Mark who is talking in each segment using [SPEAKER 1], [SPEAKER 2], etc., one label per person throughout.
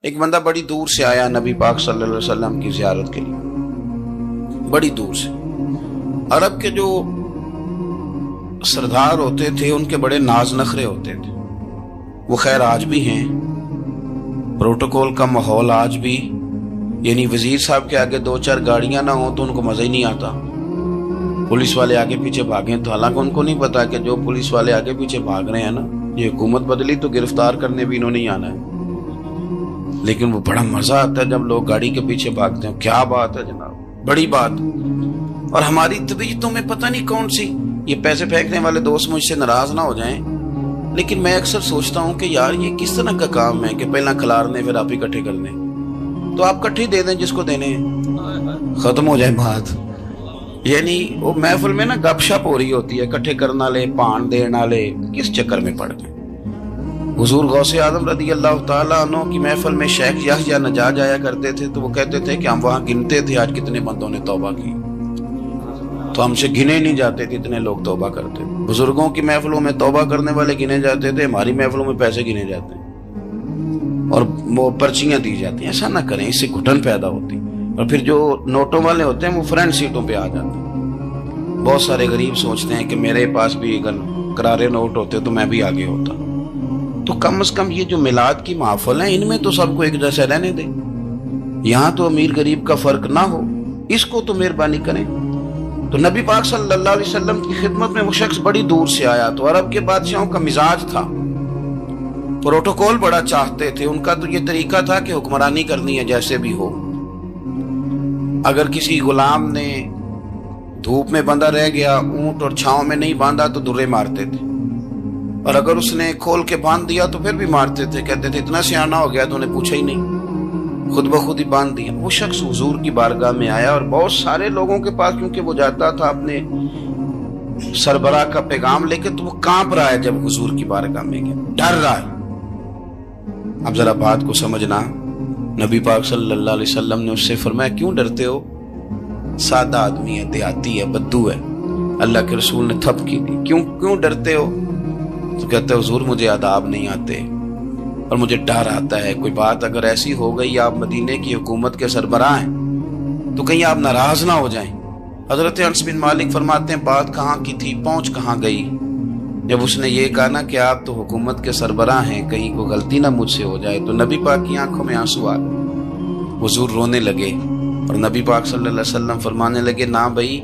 [SPEAKER 1] ایک بندہ بڑی دور سے آیا نبی پاک صلی اللہ علیہ وسلم کی زیارت کے لیے، بڑی دور سے۔ عرب کے جو سردار ہوتے تھے ان کے بڑے ناز نخرے ہوتے تھے، وہ خیر آج بھی ہیں، پروٹوکول کا ماحول آج بھی، یعنی وزیر صاحب کے آگے دو چار گاڑیاں نہ ہوں تو ان کو مزہ ہی نہیں آتا، پولیس والے آگے پیچھے بھاگیں تو حالانکہ ان کو نہیں پتا کہ جو پولیس والے آگے پیچھے بھاگ رہے ہیں نا، یہ حکومت بدلی تو گرفتار کرنے بھی انہوں نے آنا ہے، لیکن وہ بڑا مزہ آتا ہے جب لوگ گاڑی کے پیچھے بھاگتے ہیں۔ کیا بات ہے جناب، بڑی بات۔ اور ہماری طبیعتوں میں پتہ نہیں کون سی، یہ پیسے پھینکنے والے دوست مجھ سے ناراض نہ ہو جائیں، لیکن میں اکثر سوچتا ہوں کہ یار یہ کس طرح کا کام ہے کہ پہلا کھلارنے پھر آپ اکٹھے کر لیں، تو آپ کٹھے دے دیں جس کو دینے ہیں، ختم ہو جائے بات۔ یعنی وہ محفل میں نا گپ شپ ہو رہی ہوتی ہے، کٹھے کرنا لے پان دینا لے، کس چکر میں پڑ گئے۔ حضور غوث اعظم رضی اللہ تعالیٰ عنہ کی محفل میں شیخ یحییٰ نجار جایا کرتے تھے تو وہ کہتے تھے کہ ہم وہاں گنتے تھے آج کتنے بندوں نے توبہ کی، تو ہم سے گنے نہیں جاتے تھے اتنے لوگ توبہ کرتے۔ بزرگوں کی محفلوں میں توبہ کرنے والے گنے جاتے تھے، ہماری محفلوں میں پیسے گنے جاتے ہیں اور وہ پرچیاں دی جاتی ہیں۔ ایسا نہ کریں، اس سے گھٹن پیدا ہوتی، اور پھر جو نوٹوں والے ہوتے ہیں وہ فرنٹ سیٹوں پہ آ جاتے ہیں۔ بہت سارے غریب سوچتے ہیں کہ میرے پاس بھی اگر کرارے نوٹ ہوتے تو میں بھی آگے ہوتا۔ تو کم از کم یہ جو میلاد کی محفل ہیں ان میں تو سب کو ایک جیسے رہنے دیں، یہاں تو امیر غریب کا فرق نہ ہو، اس کو تو مہربانی کریں۔ تو نبی پاک صلی اللہ علیہ وسلم کی خدمت میں وہ شخص بڑی دور سے آیا، تو عرب کے بادشاہوں کا مزاج تھا، پروٹوکول بڑا چاہتے تھے، ان کا تو یہ طریقہ تھا کہ حکمرانی کرنی ہے جیسے بھی ہو۔ اگر کسی غلام نے دھوپ میں بندھا رہ گیا، اونٹ اور چھاؤں میں نہیں باندھا تو درے مارتے تھے، اور اگر اس نے کھول کے باندھ دیا تو پھر بھی مارتے تھے، کہتے تھے اتنا سیانا ہو گیا تو انہیں پوچھا ہی نہیں، خود بخود ہی باندھ دیا۔ وہ شخص حضور کی بارگاہ میں آیا اور بہت سارے لوگوں کے پاس کیونکہ وہ جاتا تھا اپنے سربراہ کا پیغام لے کے، تو وہ کانپ رہا ہے جب حضور کی بارگاہ میں گیا، ڈر رہا ہے۔ اب ذرا بات کو سمجھنا، نبی پاک صلی اللہ علیہ وسلم نے اس سے فرمایا کیوں ڈرتے ہو؟ سادہ آدمی ہے، دیہاتی ہے، بدو ہے۔ اللہ کے رسول نے تھپ کی دی، کیوں ڈرتے ہو؟ تو کہتے ہیں حضور مجھے آداب نہیں آتے اور مجھے ڈر آتا ہے، کوئی بات اگر ایسی ہو گئی، آپ مدینے کی حکومت کے سربراہ ہیں تو کہیں آپ ناراض نہ ہو جائیں۔ حضرت انس بن مالک فرماتے ہیں بات کہاں کی تھی پہنچ کہاں گئی، جب اس نے یہ کہا نا کہ آپ تو حکومت کے سربراہ ہیں، کہیں کوئی غلطی نہ مجھ سے ہو جائے، تو نبی پاک کی آنکھوں میں آنسو آ گئے، حضور رونے لگے اور نبی پاک صلی اللہ علیہ وسلم فرمانے لگے نہ بھائی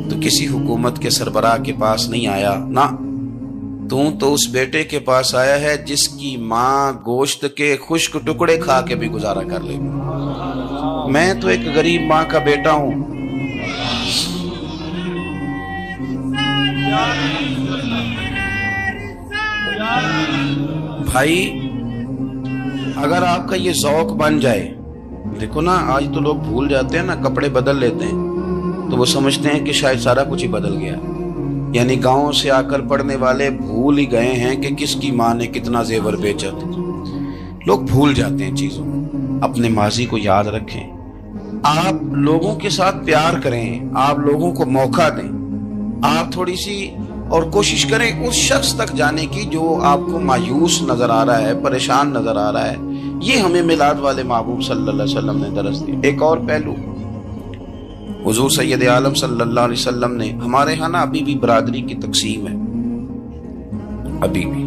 [SPEAKER 1] تو کسی حکومت کے سربراہ کے پاس نہیں آیا، نہ تو اس بیٹے کے پاس آیا ہے جس کی ماں گوشت کے خشک ٹکڑے کھا کے بھی گزارا کر لے۔ میں تو ایک غریب ماں کا بیٹا ہوں۔ بھائی اگر آپ کا یہ ذوق بن جائے، دیکھو نا آج تو لوگ بھول جاتے ہیں نا، کپڑے بدل لیتے ہیں تو وہ سمجھتے ہیں کہ شاید سارا کچھ ہی بدل گیا، یعنی گاؤں سے آ کر پڑھنے والے بھول ہی گئے ہیں کہ کس کی ماں نے کتنا زیور بیچا تھا۔ لوگ بھول جاتے ہیں چیزوں، اپنے ماضی کو یاد رکھیں، آپ لوگوں کے ساتھ پیار کریں، آپ لوگوں کو موقع دیں، آپ تھوڑی سی اور کوشش کریں اس شخص تک جانے کی جو آپ کو مایوس نظر آ رہا ہے، پریشان نظر آ رہا ہے۔ یہ ہمیں میلاد والے محبوب صلی اللہ علیہ وسلم نے درس دیا۔ ایک اور پہلو، حضور سید عالم صلی اللہ علیہ وسلم نے، ہمارے ہاں نا ابھی بھی برادری کی تقسیم ہے، ابھی بھی،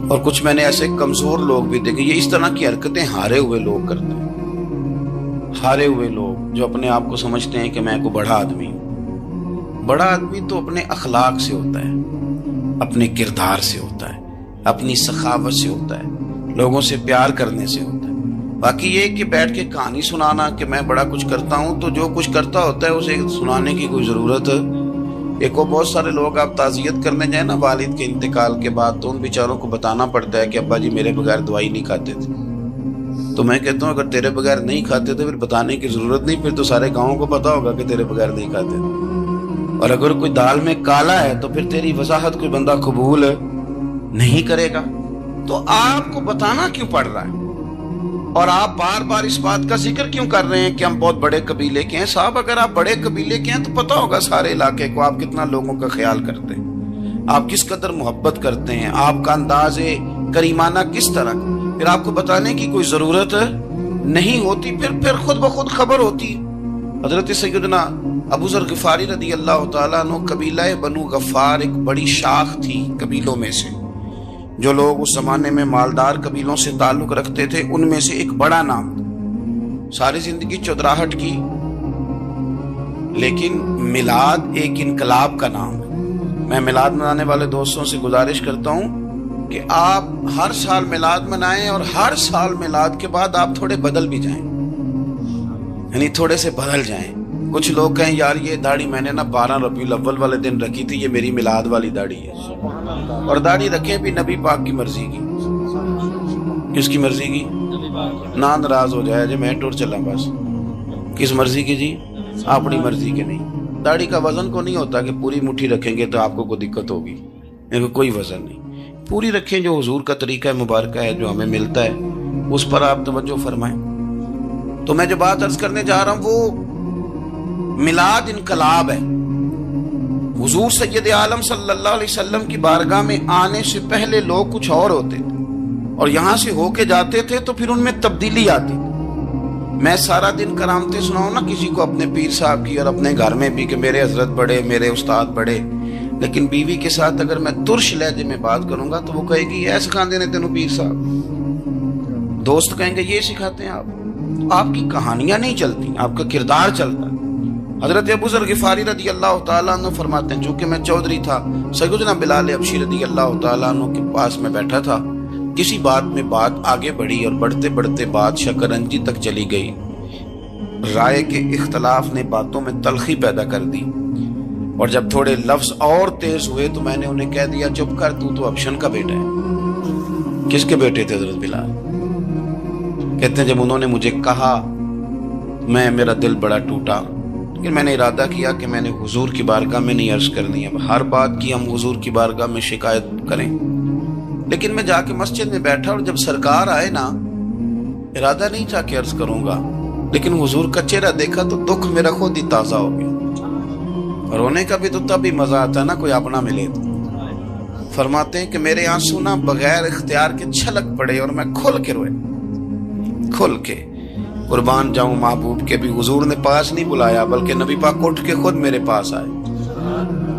[SPEAKER 1] اور کچھ میں نے ایسے کمزور لوگ بھی دیکھے، یہ اس طرح کی حرکتیں ہارے ہوئے لوگ کرتے ہیں، ہارے ہوئے لوگ جو اپنے آپ کو سمجھتے ہیں کہ میں کوئی بڑا آدمی ہوں۔ بڑا آدمی تو اپنے اخلاق سے ہوتا ہے، اپنے کردار سے ہوتا ہے، اپنی سخاوت سے ہوتا ہے، لوگوں سے پیار کرنے سے ہوتا ہے۔ باقی یہ کہ بیٹھ کے کہانی سنانا کہ میں بڑا کچھ کرتا ہوں، تو جو کچھ کرتا ہوتا ہے اسے سنانے کی کوئی ضرورت۔ ایک اور بہت سارے لوگ آپ تعزیت کرنے جائیں نا والد کے انتقال کے بعد، تو ان بیچاروں کو بتانا پڑتا ہے کہ ابا جی میرے بغیر دوائی نہیں کھاتے تھے۔ تو میں کہتا ہوں اگر تیرے بغیر نہیں کھاتے تو پھر بتانے کی ضرورت نہیں، پھر تو سارے گاؤں کو پتا ہوگا کہ تیرے بغیر نہیں کھاتے تھے۔ اور اگر کوئی دال میں کالا ہے تو پھر تیری وضاحت کوئی بندہ قبول نہیں کرے گا، تو آپ کو بتانا کیوں پڑ رہا ہے؟ اور آپ بار بار اس بات کا ذکر کیوں کر رہے ہیں کہ ہم بہت بڑے قبیلے کے ہیں؟ صاحب اگر آپ بڑے قبیلے کے ہیں تو پتہ ہوگا سارے علاقے کو آپ کتنا لوگوں کا خیال کرتے ہیں، آپ کس قدر محبت کرتے ہیں، آپ کا انداز کریمانہ کس طرح۔ پھر آپ کو بتانے کی کوئی ضرورت نہیں ہوتی، پھر خود بخود خبر ہوتی۔ حضرت سیدنا ابو ذر غفاری رضی اللہ تعالیٰ عنہ، قبیلہ بنو غفار ایک بڑی شاخ تھی قبیلوں میں سے، جو لوگ اس زمانے میں مالدار قبیلوں سے تعلق رکھتے تھے، ان میں سے ایک بڑا نام تھا۔ ساری زندگی چودراہٹ کی، لیکن میلاد ایک انقلاب کا نام ہے۔ میں میلاد منانے والے دوستوں سے گزارش کرتا ہوں کہ آپ ہر سال میلاد منائیں، اور ہر سال میلاد کے بعد آپ تھوڑے بدل بھی جائیں، یعنی تھوڑے سے بدل جائیں۔ کچھ لوگ کہیں یار یہ داڑھی میں نے 12 ربیع الاول والے دن رکھی تھی، یہ میری میلاد والی داڑھی ہے، اور داڑھی رکھیں بھی نبی پاک کی مرضی کی۔ کس کی مرضی کی؟ نہ ناراض ہو جائے جی میں ٹور چلا، بس کس مرضی کی جی؟ اپنی مرضی کے نہیں۔ داڑھی کا وزن کو نہیں ہوتا کہ پوری مٹھی رکھیں گے تو آپ کو کوئی دقت ہوگی، کوئی وزن نہیں، پوری رکھیں۔ جو حضور کا طریقہ مبارکہ ہے جو ہمیں ملتا ہے اس پر آپ توجہ فرمائیں۔ تو میں جو بات عرض کرنے جا رہا ہوں وہ میلاد انقلاب ہے۔ حضور سید عالم صلی اللہ علیہ وسلم کی بارگاہ میں آنے سے پہلے لوگ کچھ اور ہوتے تھے، اور یہاں سے ہو کے جاتے تھے تو پھر ان میں تبدیلی آتی تھی۔ میں سارا دن کرامتیں سناؤں نا کسی کو اپنے پیر صاحب کی، اور اپنے گھر میں بھی کہ میرے حضرت بڑے، میرے استاد بڑے، لیکن بیوی کے ساتھ اگر میں ترش لہجے میں بات کروں گا تو وہ کہے گی یہ سکھاندے نے تینوں پیر صاحب۔ دوست کہیں گے یہ سکھاتے ہیں آپ کی کہانیاں نہیں چلتی، آپ کا کردار چلتا ہے۔ حضرت ابو ذر غفاری رضی اللہ تعالیٰ عنہ فرماتے ہیں چونکہ میں چودھری تھا، سیدنا بلال حبشی رضی اللہ تعالیٰ عنہ کے پاس میں بیٹھا تھا، کسی بات میں بات آگے بڑھی اور بڑھتے بڑھتے بات شکرنجی تک چلی گئی۔ رائے کے اختلاف نے باتوں میں تلخی پیدا کر دی، اور جب تھوڑے لفظ اور تیز ہوئے تو میں نے انہیں کہہ دیا چپ کر، تو ابشن کا بیٹا ہے۔ کس کے بیٹے تھے حضرت بلال؟ کہتے ہیں جب انہوں نے مجھے کہا میرا دل بڑا ٹوٹا، لیکن میں نے ارادہ کیا کہ میں نے حضور کی بارگاہ میں نہیں عرض کرنی ہے، ہر بات کی ہم حضور کی بارگاہ میں شکایت کریں۔ لیکن میں جا کے مسجد میں بیٹھا، اور جب سرکار آئے نا، ارادہ نہیں تھا کہ عرض کروں گا، لیکن حضور کا چہرہ دیکھا تو دکھ میرا خود ہی تازہ ہو گیا۔ رونے کا بھی تو تب ہی مزہ آتا ہے نا کوئی اپنا ملے تو۔ فرماتے ہیں کہ میرے آنسو نا بغیر اختیار کے چھلک پڑے، اور میں کھل کے روئے، کھل کے۔ قربان جاؤں محبوب کے بھی حضور نے پاس نہیں بلایا، بلکہ نبی پاک اٹھ کے خود میرے پاس آئے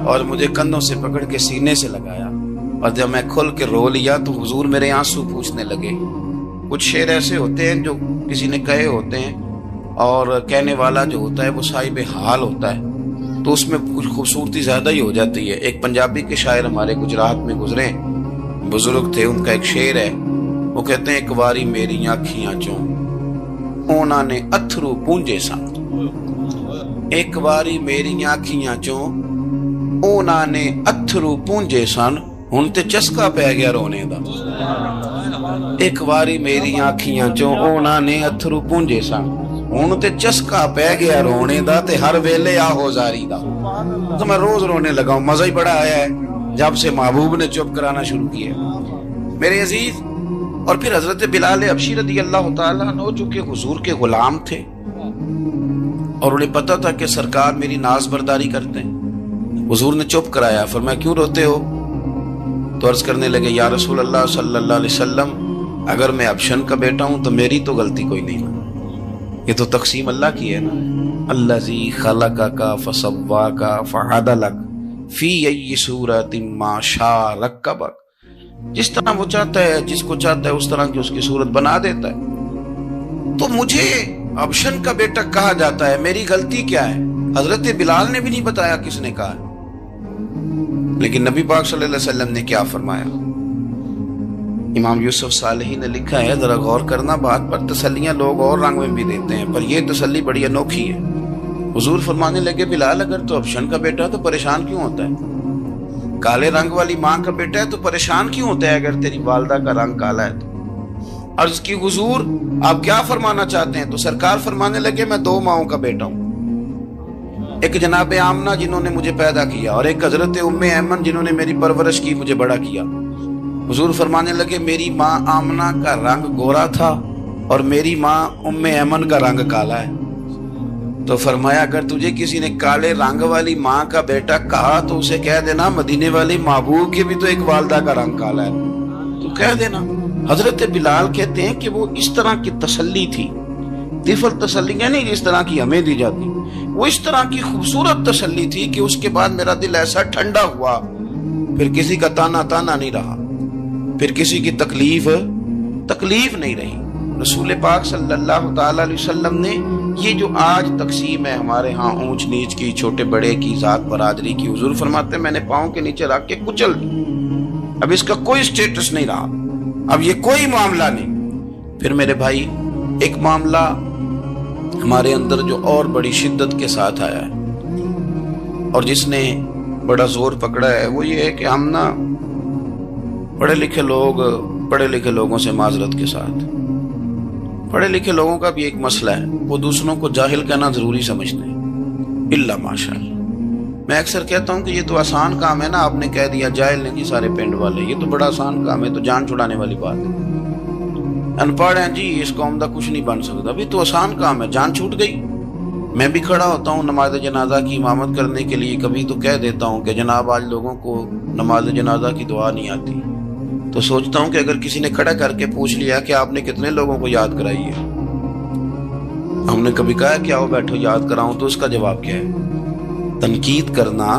[SPEAKER 1] اور مجھے کندھوں سے پکڑ کے سینے سے لگایا، اور جب میں کھل کے رو لیا تو حضور میرے آنسو پوچھنے لگے۔ کچھ شعر ایسے ہوتے ہیں جو کسی نے کہے ہوتے ہیں، اور کہنے والا جو ہوتا ہے وہ صاحب حال ہوتا ہے، تو اس میں کچھ خوبصورتی زیادہ ہی ہو جاتی ہے۔ ایک پنجابی کے شاعر ہمارے گجرات میں گزرے، بزرگ تھے، ان کا ایک شعر ہے، وہ کہتے ہیں ایک باری میری آنکھیاں چوں اونا نے اتھرو پونجے سن، ایک باری میری آنکھیاں چوں اونا نے اتھرو پونجے سن، ہن تے چسکا پہ گیا رونے دا۔ ایک باری میری آنکھیاں چوں اونا نے اتھرو پونجے سن، ہن تے چسکا پہ گیا رونے دا، تے ہر ویلے آہو زاری دا۔ تو میں روز رونے لگا ہوں، مزہ ہی بڑا آیا ہے جب سے محبوب نے چپ کرانا شروع کیا میرے عزیز۔ اور پھر حضرت بلال حبشی رضی اللہ تعالیٰ عنہ جو کہ حضور کے غلام تھے، اور انہیں پتا تھا کہ سرکار میری ناز برداری کرتے ہیں، حضور نے چپ کرایا۔ فرمایا کیوں روتے ہو؟ تو عرض کرنے لگے یا رسول اللہ صلی اللہ علیہ وسلم، اگر میں ابشن کا بیٹا ہوں تو میری تو غلطی کوئی نہیں نا، یہ تو تقسیم اللہ کی ہے نا۔ الذی خلقک فسواک فعدلک فی ای صورت ما شاء رکبک، جس طرح وہ چاہتا ہے، جس کو چاہتا ہے اس طرح کی اس کی صورت بنا دیتا ہے۔ تو مجھے ابشن کا بیٹا کہا جاتا ہے، میری غلطی کیا ہے؟ حضرت بلال نے بھی نہیں بتایا کس نے کہا، لیکن نبی پاک صلی اللہ علیہ وسلم نے کیا فرمایا؟ امام یوسف صالحی نے لکھا ہے، ذرا غور کرنا بات پر، تسلیاں لوگ اور رنگ میں بھی دیتے ہیں، پر یہ تسلی بڑی انوکھی ہے۔ حضور فرمانے لگے بلال اگر تو ابشن کا بیٹا تو پریشان کیوں ہوتا ہے؟ کالے رنگ والی ماں کا بیٹا ہے تو پریشان کیوں ہوتا ہے اگر تیری والدہ کا رنگ کالا ہے تو؟ عرض کی حضور آپ کیا فرمانا چاہتے ہیں؟ تو سرکار فرمانے لگے میں 2 ماؤں کا بیٹا ہوں، ایک جناب آمنہ جنہوں نے مجھے پیدا کیا، اور ایک حضرت ام ایمن جنہوں نے میری پرورش کی، مجھے بڑا کیا۔ حضور فرمانے لگے میری ماں آمنہ کا رنگ گورا تھا اور میری ماں ام ایمن کا رنگ کالا ہے۔ تو فرمایا اگر تجھے کسی نے کالے رنگ والی ماں کا بیٹا کہا تو اسے کہہ دینا مدینے والی محبوب کی بھی تو ایک والدہ کا رنگ کالا ہے، تو کہہ دینا۔ حضرت بلال کہتے ہیں کہ وہ اس طرح کی تسلی تھی، طفل تسلی نہیں جس طرح کی ہمیں دی جاتی، وہ اس طرح کی خوبصورت تسلی تھی کہ اس کے بعد میرا دل ایسا ٹھنڈا ہوا، پھر کسی کا تانا نہیں رہا، پھر کسی کی تکلیف نہیں رہی۔ رسول پاک صلی اللہ تعالی علیہ وسلم نے یہ جو آج تقسیم ہے ہمارے ہاں اونچ نیچ کی، چھوٹے بڑے کی، ذات برادری کی، حضور فرماتے ہیں میں نے پاؤں کے نیچے رکھ کے کچل دی، اب اس کا کوئی سٹیٹس نہیں رہا، اب یہ کوئی معاملہ نہیں۔ پھر میرے بھائی ایک معاملہ ہمارے اندر جو اور بڑی شدت کے ساتھ آیا ہے اور جس نے بڑا زور پکڑا ہے، وہ یہ ہے کہ ہم نا پڑھے لکھے لوگوں سے معذرت کے ساتھ، پڑھے لکھے لوگوں کا بھی ایک مسئلہ ہے، وہ دوسروں کو جاہل کہنا ضروری سمجھتے ہیں، الا ماشاء اللہ۔ میں اکثر کہتا ہوں کہ یہ تو آسان کام ہے نا، آپ نے کہہ دیا جاہل نہیں جی سارے پنڈ والے، یہ تو بڑا آسان کام ہے، تو جان چھڑانے والی بات ہے، ان پڑھ ہیں جی اس قوم دا کچھ نہیں بن سکتا، بھی تو آسان کام ہے، جان چھوٹ گئی۔ میں بھی کھڑا ہوتا ہوں نماز جنازہ کی امامت کرنے کے لیے، کبھی تو کہہ دیتا ہوں کہ جناب آج لوگوں کو نماز جنازہ کی دعا نہیں آتی، تو سوچتا ہوں کہ اگر کسی نے کھڑا کر کے پوچھ لیا کہ آپ نے کتنے لوگوں کو یاد کرائی ہے، ہم نے کبھی کہا کہ آؤ بیٹھو یاد کراؤں، تو اس کا جواب کیا ہے؟ تنقید کرنا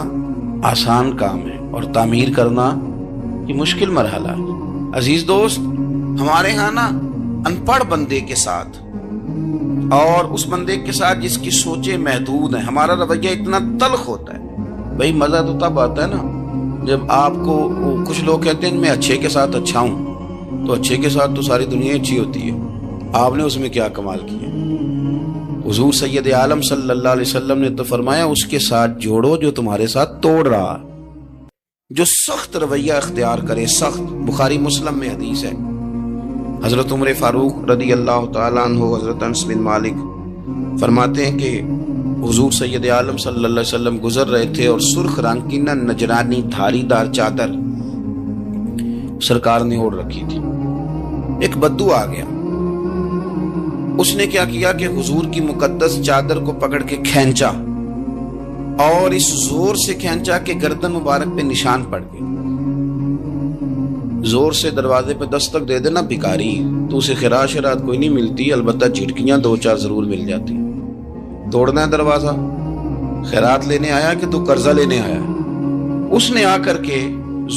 [SPEAKER 1] آسان کام ہے اور تعمیر کرنا یہ مشکل مرحلہ ہے۔ عزیز دوست، ہمارے ہاں نا ان پڑھ بندے کے ساتھ اور اس بندے کے ساتھ جس کی سوچیں محدود ہیں، ہمارا رویہ اتنا تلخ ہوتا ہے۔ بھئی مزہ تو تب آتا ہے نا جب آپ کو، کچھ لوگ کہتے ہیں میں اچھے کے ساتھ اچھا ہوں، تو اچھے کے ساتھ تو ساری دنیا اچھی ہوتی ہے، آپ نے اس میں کیا کمال کیا؟ حضور سید عالم صلی اللہ علیہ وسلم نے تو فرمایا اس کے ساتھ جوڑو جو تمہارے ساتھ توڑ رہا، جو سخت رویہ اختیار کرے، سخت۔ بخاری مسلم میں حدیث ہے، حضرت عمر فاروق رضی اللہ تعالیٰ عنہ، حضرت انس بن مالک فرماتے ہیں کہ حضور سید عالم صلی اللہ علیہ وسلم گزر رہے تھے اور سرخ رنگ کی نہ نجرانی دھاری دار چادر سرکار نے اوڑھ رکھی تھی۔ ایک بدو آ گیا، اس نے کیا کیا کہ حضور کی مقدس چادر کو پکڑ کے کھینچا اور اس زور سے کھینچا کہ گردن مبارک پہ نشان پڑ گئے۔ زور سے دروازے پہ دستک دے دینا بھکاری، تو اسے خراش رات کوئی نہیں ملتی، البتہ جھٹکیاں دو چار ضرور مل جاتی۔ توڑنا ہے دروازہ، خیرات لینے آیا کہ تو قرضہ لینے آیا؟ اس نے آ کر کے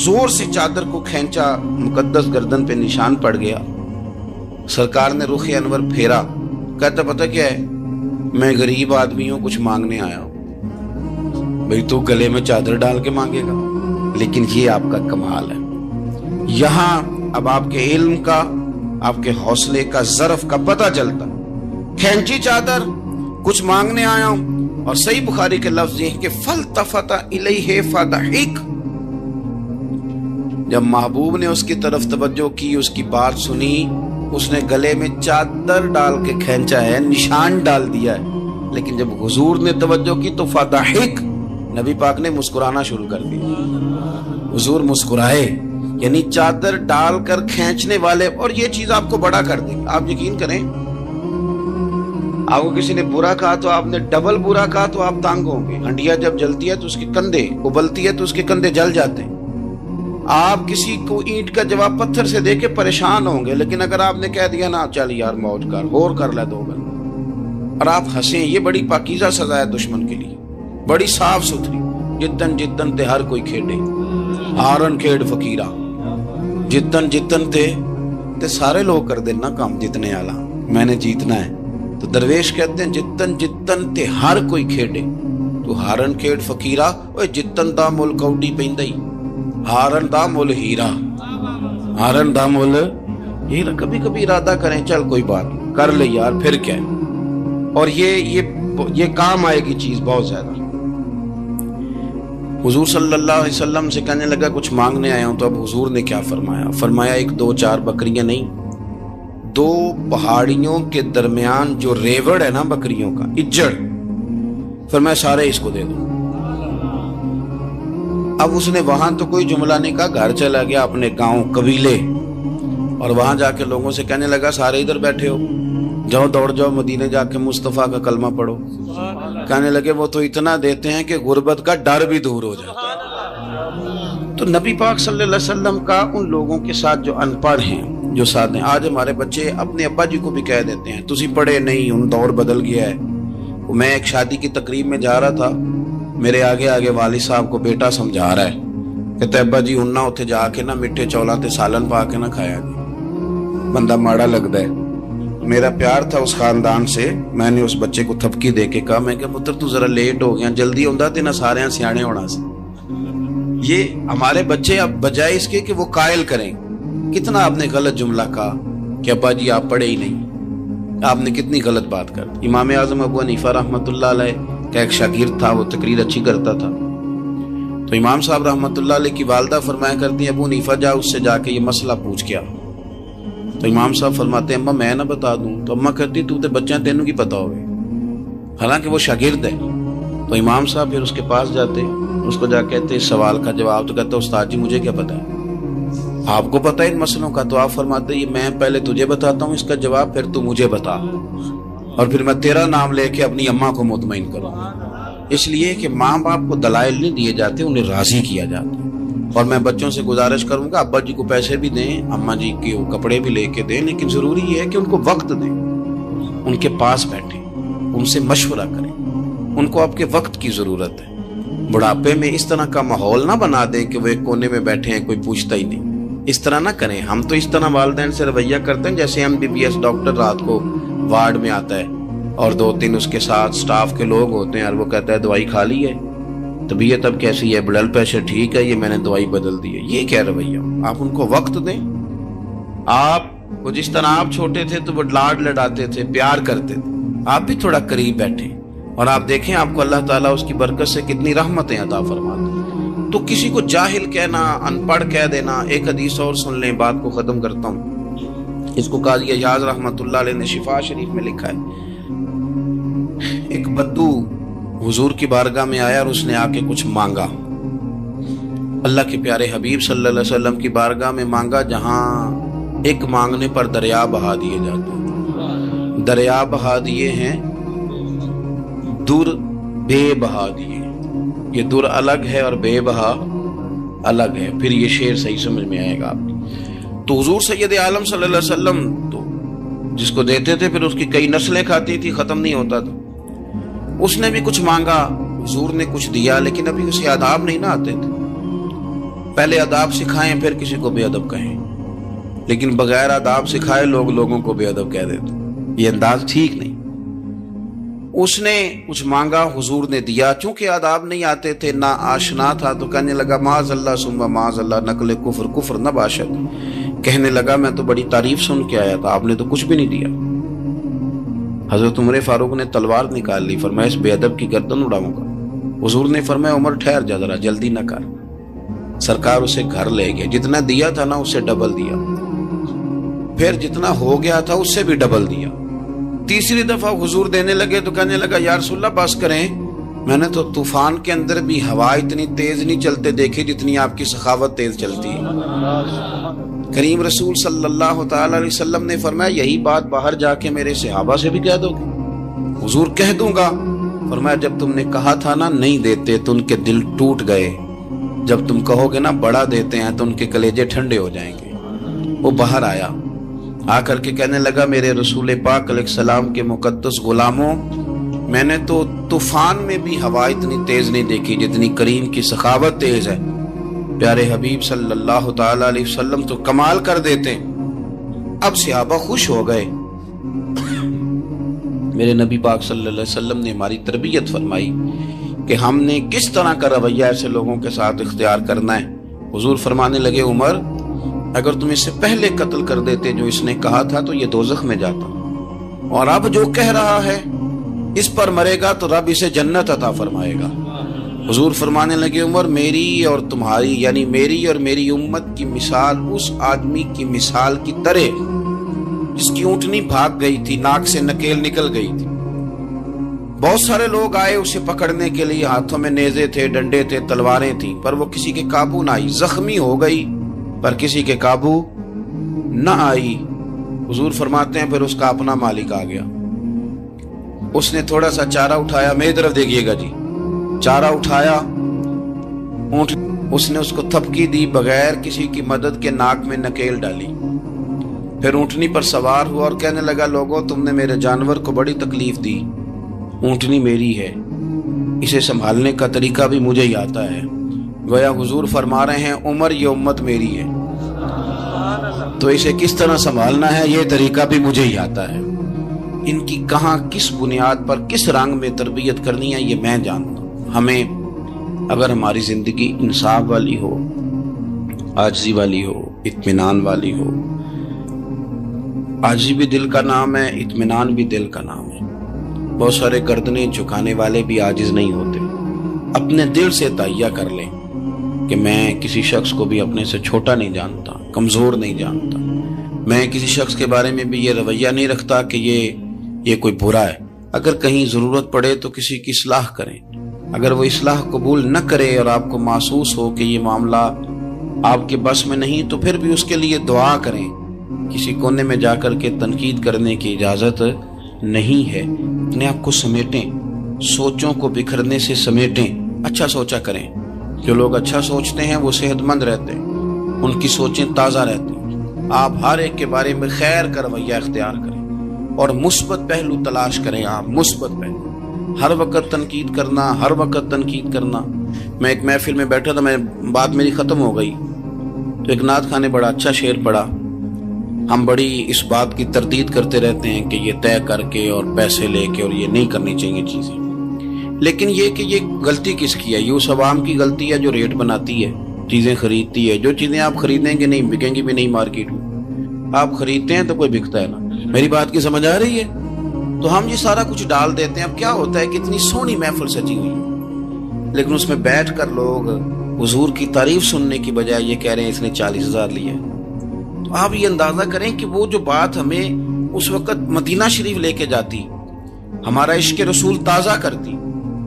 [SPEAKER 1] زور سے چادر کو کھینچا، مقدس گردن پہ نشان پڑ گیا۔ سرکار نے رخ انور پھیرا، کہتا پتہ کیا ہے، میں غریب آدمی ہوں، کچھ مانگنے آیا ہوں۔ بھئی تو گلے میں چادر ڈال کے مانگے گا؟ لیکن یہ آپ کا کمال ہے، یہاں اب آپ کے علم کا، آپ کے حوصلے کا، ظرف کا پتہ چلتا۔ کھینچی چادر، کچھ مانگنے آیا ہوں، اور صحیح بخاری کے لفظ یہ ہیں کہ فَالْتَفَتَ إِلَيْهِ فَضَحِكَ، جب محبوب نے اس کی طرف توجہ کی، اس کی بات سنی، اس نے گلے میں چادر ڈال کے کھینچا ہے، نشان ڈال دیا ہے، لیکن جب حضور نے توجہ کی تو فَضَحِكَ، نبی پاک نے مسکرانا شروع کر دیا، حضور مسکرائے، یعنی چادر ڈال کر کھینچنے والے، اور یہ چیز آپ کو بڑا کر دے گی۔ آپ یقین کریں، آپ کو کسی نے برا کہا تو آپ نے ڈبل برا کہا تو آپ تانگ ہوں گے۔ ہنڈیا جب جلتی ہے تو اس کے کندھے، ابلتی ہے تو اس کے کندھے جل جاتے ہیں۔ آپ کسی کو اینٹ کا جواب پتھر سے دے کے پریشان ہوں گے، لیکن اگر آپ نے کہہ دیا نا چل یار موج کر، اور کر لے دو گل، اور آپ ہنسیں، یہ بڑی پاکیزہ سزا ہے دشمن کے لیے، بڑی صاف ستھری۔ جتن جتن تے ہر کوئی کھیڑے، ہارن کھیڑ فقیرہ، جتن جتن تے سارے لوگ کر دینا کام جتنے آلا، میں نے جیتنا ہے۔ تو درویش کہتے ہیں جتن جتن تے ہر کوئی کھیڑے، تو ہارن کھیڑ فقیرہ، اوے جتن دا مل کوڈی پیندائی، ہارن دا مل ہیرا، ہارن دا مل ہیرا۔ کبھی کبھی ارادہ کریں چل کوئی بات کر لے یار، پھر کیا ہے، اور یہ کام آئے گی چیز بہت زیادہ۔ حضور صلی اللہ علیہ وسلم سے کہنے لگا کچھ مانگنے آیا ہوں، تو اب حضور نے کیا فرمایا؟ فرمایا ایک دو چار بکریاں نہیں، دو پہاڑیوں کے درمیان جو ریوڑ ہے نا بکریوں کا، اجڑ، فرمایا سارے اس کو دے دو۔ اب اس نے وہاں تو کوئی جملہ نہیں کہا، گھر چلا گیا اپنے گاؤں قبیلے، اور وہاں جا کے لوگوں سے کہنے لگا سارے ادھر بیٹھے ہو، جاؤ دوڑ جاؤ مدینے جا کے مصطفیٰ کا کلمہ پڑھو۔ کہنے لگے وہ تو اتنا دیتے ہیں کہ غربت کا ڈر بھی دور ہو جاتا ہے۔ تو نبی پاک صلی اللہ علیہ وسلم کا ان لوگوں کے ساتھ جو ان پڑھ ہیں، جو ساتھ ہیں. آج ہمارے بچے اپنے ابا جی کو بھی کہہ دیتے ہیں تسی پڑھے نہیں, ان دور بدل گیا ہے. میں ایک شادی کی تقریب میں جا رہا تھا, میرے آگے آگے والد صاحب کو بیٹا سمجھا رہا ہے, کہتے ابا جی ہن نہ اتنے جا کے نہ میٹھے چولاں تے سالن پا کے نہ کھایا جی, بندہ ماڑا لگتا ہے. میرا پیار تھا اس خاندان سے, میں نے اس بچے کو تھپکی دے کے کہا, میں کہ پتر تو ذرا لیٹ ہو گیا, جلدی ہوندا تے نہ سارے سیانے ہونا سی. یہ ہمارے بچے اب بجائے اس کے کہ وہ قائل کریں, کتنا آپ نے غلط جملہ کہا کہ ابا جی آپ پڑھے ہی نہیں, آپ نے کتنی غلط بات کر دی. امام اعظم ابو حنیفہ رحمۃ اللہ علیہ کا ایک شاگرد تھا, وہ تقریر اچھی کرتا تھا, تو امام صاحب رحمۃ اللہ علیہ کی والدہ فرمایا کرتی ہیں ابو حنیفہ جا اس سے جا کے یہ مسئلہ پوچھ کے آ. تو امام صاحب فرماتے ہیں اما میں نہ بتا دوں, تو اما کہتی تو تے بچہ تینوں کی پتہ ہوگی, حالانکہ وہ شاگرد ہے. تو امام صاحب پھر اس کے پاس جاتے, اس کو جا کہتے اس سوال کا جواب, تو کہتا استاد جی مجھے کیا پتہ ہے, آپ کو پتہ ہے ان مسئلوں کا. تو آپ فرماتے یہ میں پہلے تجھے بتاتا ہوں اس کا جواب, پھر تو مجھے بتا, اور پھر میں تیرا نام لے کے اپنی اماں کو مطمئن کروں. اس لیے کہ ماں باپ کو دلائل نہیں دیے جاتے, انہیں راضی کیا جاتا ہے. اور میں بچوں سے گزارش کروں گا ابا جی کو پیسے بھی دیں, اماں جی کے کپڑے بھی لے کے دیں, لیکن ضروری یہ ہے کہ ان کو وقت دیں, ان کے پاس بیٹھیں, ان سے مشورہ کریں, ان کو آپ کے وقت کی ضرورت ہے. بڑھاپے میں اس طرح کا ماحول نہ بنا دیں کہ وہ ایک کونے میں بیٹھے ہیں, کوئی پوچھتا ہی نہیں. اس طرح نہ کریں. ہم تو اس طرح والدین سے رویہ کرتے ہیں جیسے MBBS ڈاکٹر رات کو وارڈ میں آتا ہے اور 2-3 اس کے ساتھ سٹاف کے لوگ ہوتے ہیں, اور وہ کہتا ہے دوائی کھا لی ہے, طبیعت اب کیسی ہے, بلڈ پریشر ٹھیک ہے, یہ میں نے دوائی بدل دی ہے. یہ کیا رویہ؟ آپ ان کو وقت دیں. آپ وہ جس طرح آپ چھوٹے تھے تو وہ لاڈ لڈاتے تھے, پیار کرتے تھے, آپ بھی تھوڑا قریب بیٹھیں اور آپ دیکھیں آپ کو اللہ تعالیٰ اس کی برکت سے کتنی رحمتیں عطا فرماتے. تو کسی کو جاہل کہنا, ان پڑھ کہہ دینا. ایک حدیث اور سن لیں, بات کو ختم کرتا ہوں. اس کو قاضی ایاز رحمت اللہ علیہ نے شفا شریف میں لکھا ہے. ایک بدو حضور کی بارگاہ میں آیا اور اس نے آ کے کچھ مانگا. اللہ کے پیارے حبیب صلی اللہ علیہ وسلم کی بارگاہ میں مانگا جہاں ایک مانگنے پر دریا بہا دیے جاتے ہیں. دریا بہا دیے ہیں, در بے بہا دیے. یہ در الگ ہے اور بے بہا الگ ہے. پھر یہ شعر صحیح سمجھ میں آئے گا آپ. تو حضور سید عالم صلی اللہ علیہ وسلم تو جس کو دیتے تھے پھر اس کی کئی نسلیں کھاتی تھی, ختم نہیں ہوتا تھا. اس نے بھی کچھ مانگا, حضور نے کچھ دیا, لیکن ابھی اسے آداب نہیں نہ آتے تھے. پہلے آداب سکھائیں پھر کسی کو بے ادب کہیں, لیکن بغیر آداب سکھائے لوگ لوگوں کو بے ادب کہہ دیتے. یہ انداز ٹھیک نہیں. اس نے کچھ مانگا, حضور نے دیا. چونکہ آداب نہیں آتے تھے, نہ آشنا تھا, تو کہنے لگا معاذ اللہ ثم معاذ اللہ, نقل کفر کفر نہ باشد. کہنے لگا میں تو بڑی تعریف سن کے آیا تھا, آپ نے تو کچھ بھی نہیں دیا. حضرت عمر فاروق نے تلوار نکال لی, فرمایا اس بے ادب کی گردن اڑاؤں گا. حضور نے فرمایا عمر ٹھہر جا, ذرا جلدی نہ کر. سرکار اسے گھر لے گئے. جتنا دیا تھا نا اس سے ڈبل دیا, پھر جتنا ہو گیا تھا اس سے بھی ڈبل دیا. تیسری دفعہ حضور دینے لگے تو کہنے لگا یا رسول اللہ بس کریں, میں نے تو طوفان کے اندر بھی ہوا اتنی تیز نہیں چلتے دیکھے جتنی آپ کی سخاوت تیز چلتی ہے. کریم رسول صلی اللہ تعالی علیہ وسلم نے فرمایا یہی بات باہر جا کے میرے صحابہ سے بھی کہہ دو گے؟ حضور کہہ دوں گا. فرمایا جب تم نے کہا تھا نا نہیں دیتے تو ان کے دل ٹوٹ گئے, جب تم کہو گے نا بڑا دیتے ہیں تو ان کے کلیجے ٹھنڈے ہو جائیں گے. وہ باہر آیا, آ کر کے کہنے لگا میرے رسول پاک علیہ السلام کے مقدس غلاموں, میں نے تو طوفان میں بھی ہوا اتنی تیز نہیں دیکھی جتنی کریم کی سخاوت تیز ہے. پیارے حبیب صلی اللہ تعالی علیہ وسلم تو کمال کر دیتے. اب صحابہ خوش ہو گئے. میرے نبی پاک صلی اللہ علیہ وسلم نے ہماری تربیت فرمائی کہ ہم نے کس طرح کا رویہ ایسے لوگوں کے ساتھ اختیار کرنا ہے. حضور فرمانے لگے عمر اگر تم اس سے پہلے قتل کر دیتے جو اس نے کہا تھا تو یہ دوزخ میں جاتا, اور اب جو کہہ رہا ہے اس پر مرے گا تو رب اسے جنت عطا فرمائے گا. حضور فرمانے لگے عمر میری اور تمہاری یعنی میری اور میری امت کی مثال اس آدمی کی مثال کی طرح جس کی اونٹنی بھاگ گئی تھی, ناک سے نکیل نکل گئی تھی. بہت سارے لوگ آئے اسے پکڑنے کے لیے, ہاتھوں میں نیزے تھے, ڈنڈے تھے, تلواریں تھیں, پر وہ کسی کے قابو نہ آئی. زخمی ہو گئی پر کسی کے قابو نہ آئی. حضور فرماتے ہیں پھر اس کا اپنا مالک آ گیا. اس نے تھوڑا سا چارہ اٹھایا, میری طرف دیکھیے گا جی, چارہ اٹھایا, اونٹ اس نے اس کو تھپکی دی, بغیر کسی کی مدد کے ناک میں نکیل ڈالی. پھر اونٹنی پر سوار ہوا اور کہنے لگا لوگو تم نے میرے جانور کو بڑی تکلیف دی، اونٹنی میری ہے، اسے سنبھالنے کا طریقہ بھی مجھے ہی آتا ہے۔ گویا حضور فرما رہے ہیں عمر یہ امت میری ہے، تو اسے کس طرح سنبھالنا ہے یہ طریقہ بھی مجھے ہی آتا ہے، ان کی کہاں کس بنیاد پر کس رنگ میں تربیت کرنی ہے یہ میں جانتا ہوں۔ ہمیں اگر ہماری زندگی انصاف والی ہو، عاجزی والی ہو، اطمینان والی ہو، عاجزی بھی دل کا نام ہے، اطمینان بھی دل کا نام ہے۔ بہت سارے گردنیں جھکانے والے بھی عاجز نہیں ہوتے۔ اپنے دل سے تہیہ کر لیں کہ میں کسی شخص کو بھی اپنے سے چھوٹا نہیں جانتا، کمزور نہیں جانتا، میں کسی شخص کے بارے میں بھی یہ رویہ نہیں رکھتا کہ یہ کوئی برا ہے۔ اگر کہیں ضرورت پڑے تو کسی کی اصلاح کریں، اگر وہ اصلاح قبول نہ کرے اور آپ کو محسوس ہو کہ یہ معاملہ آپ کے بس میں نہیں تو پھر بھی اس کے لیے دعا کریں۔ کسی کونے میں جا کر کے تنقید کرنے کی اجازت نہیں ہے۔ اپنے آپ کو سمیٹیں، سوچوں کو بکھرنے سے سمیٹیں، اچھا سوچا کریں۔ جو لوگ اچھا سوچتے ہیں وہ صحت مند رہتے ہیں، ان کی سوچیں تازہ رہتی ہیں۔ آپ ہر ایک کے بارے میں خیر کا رویہ اختیار کریں اور مثبت پہلو تلاش کریں۔ آپ مثبت پہلو، ہر وقت تنقید کرنا۔ میں ایک محفل میں بیٹھا تھا، بات میری ختم ہو گئی تو ایک نعت خواں نے بڑا اچھا شعر پڑھا۔ ہم بڑی اس بات کی تردید کرتے رہتے ہیں کہ یہ طے کر کے اور پیسے لے کے اور یہ نہیں کرنی چاہیے چیزیں، لیکن یہ کہ یہ غلطی کس کی ہے؟ یہ اس عوام کی غلطی ہے جو ریٹ بناتی ہے، چیزیں خریدتی ہے۔ جو چیزیں آپ خریدیں گے نہیں بکیں گی بھی نہیں مارکیٹ میں، آپ خریدتے ہیں تو کوئی بکتا ہے نا۔ میری بات کی سمجھ آ رہی ہے؟ تو ہم یہ سارا کچھ ڈال دیتے ہیں۔ اب کیا ہوتا ہے کہ اتنی سونی محفل سجی ہوئی ہے، لیکن اس میں بیٹھ کر لوگ حضور کی تعریف سننے کی بجائے یہ کہہ رہے ہیں اس نے 40,000 لیے۔ تو آپ یہ اندازہ کریں کہ وہ جو بات ہمیں اس وقت مدینہ شریف لے کے جاتی، ہمارا عشق رسول تازہ کرتی،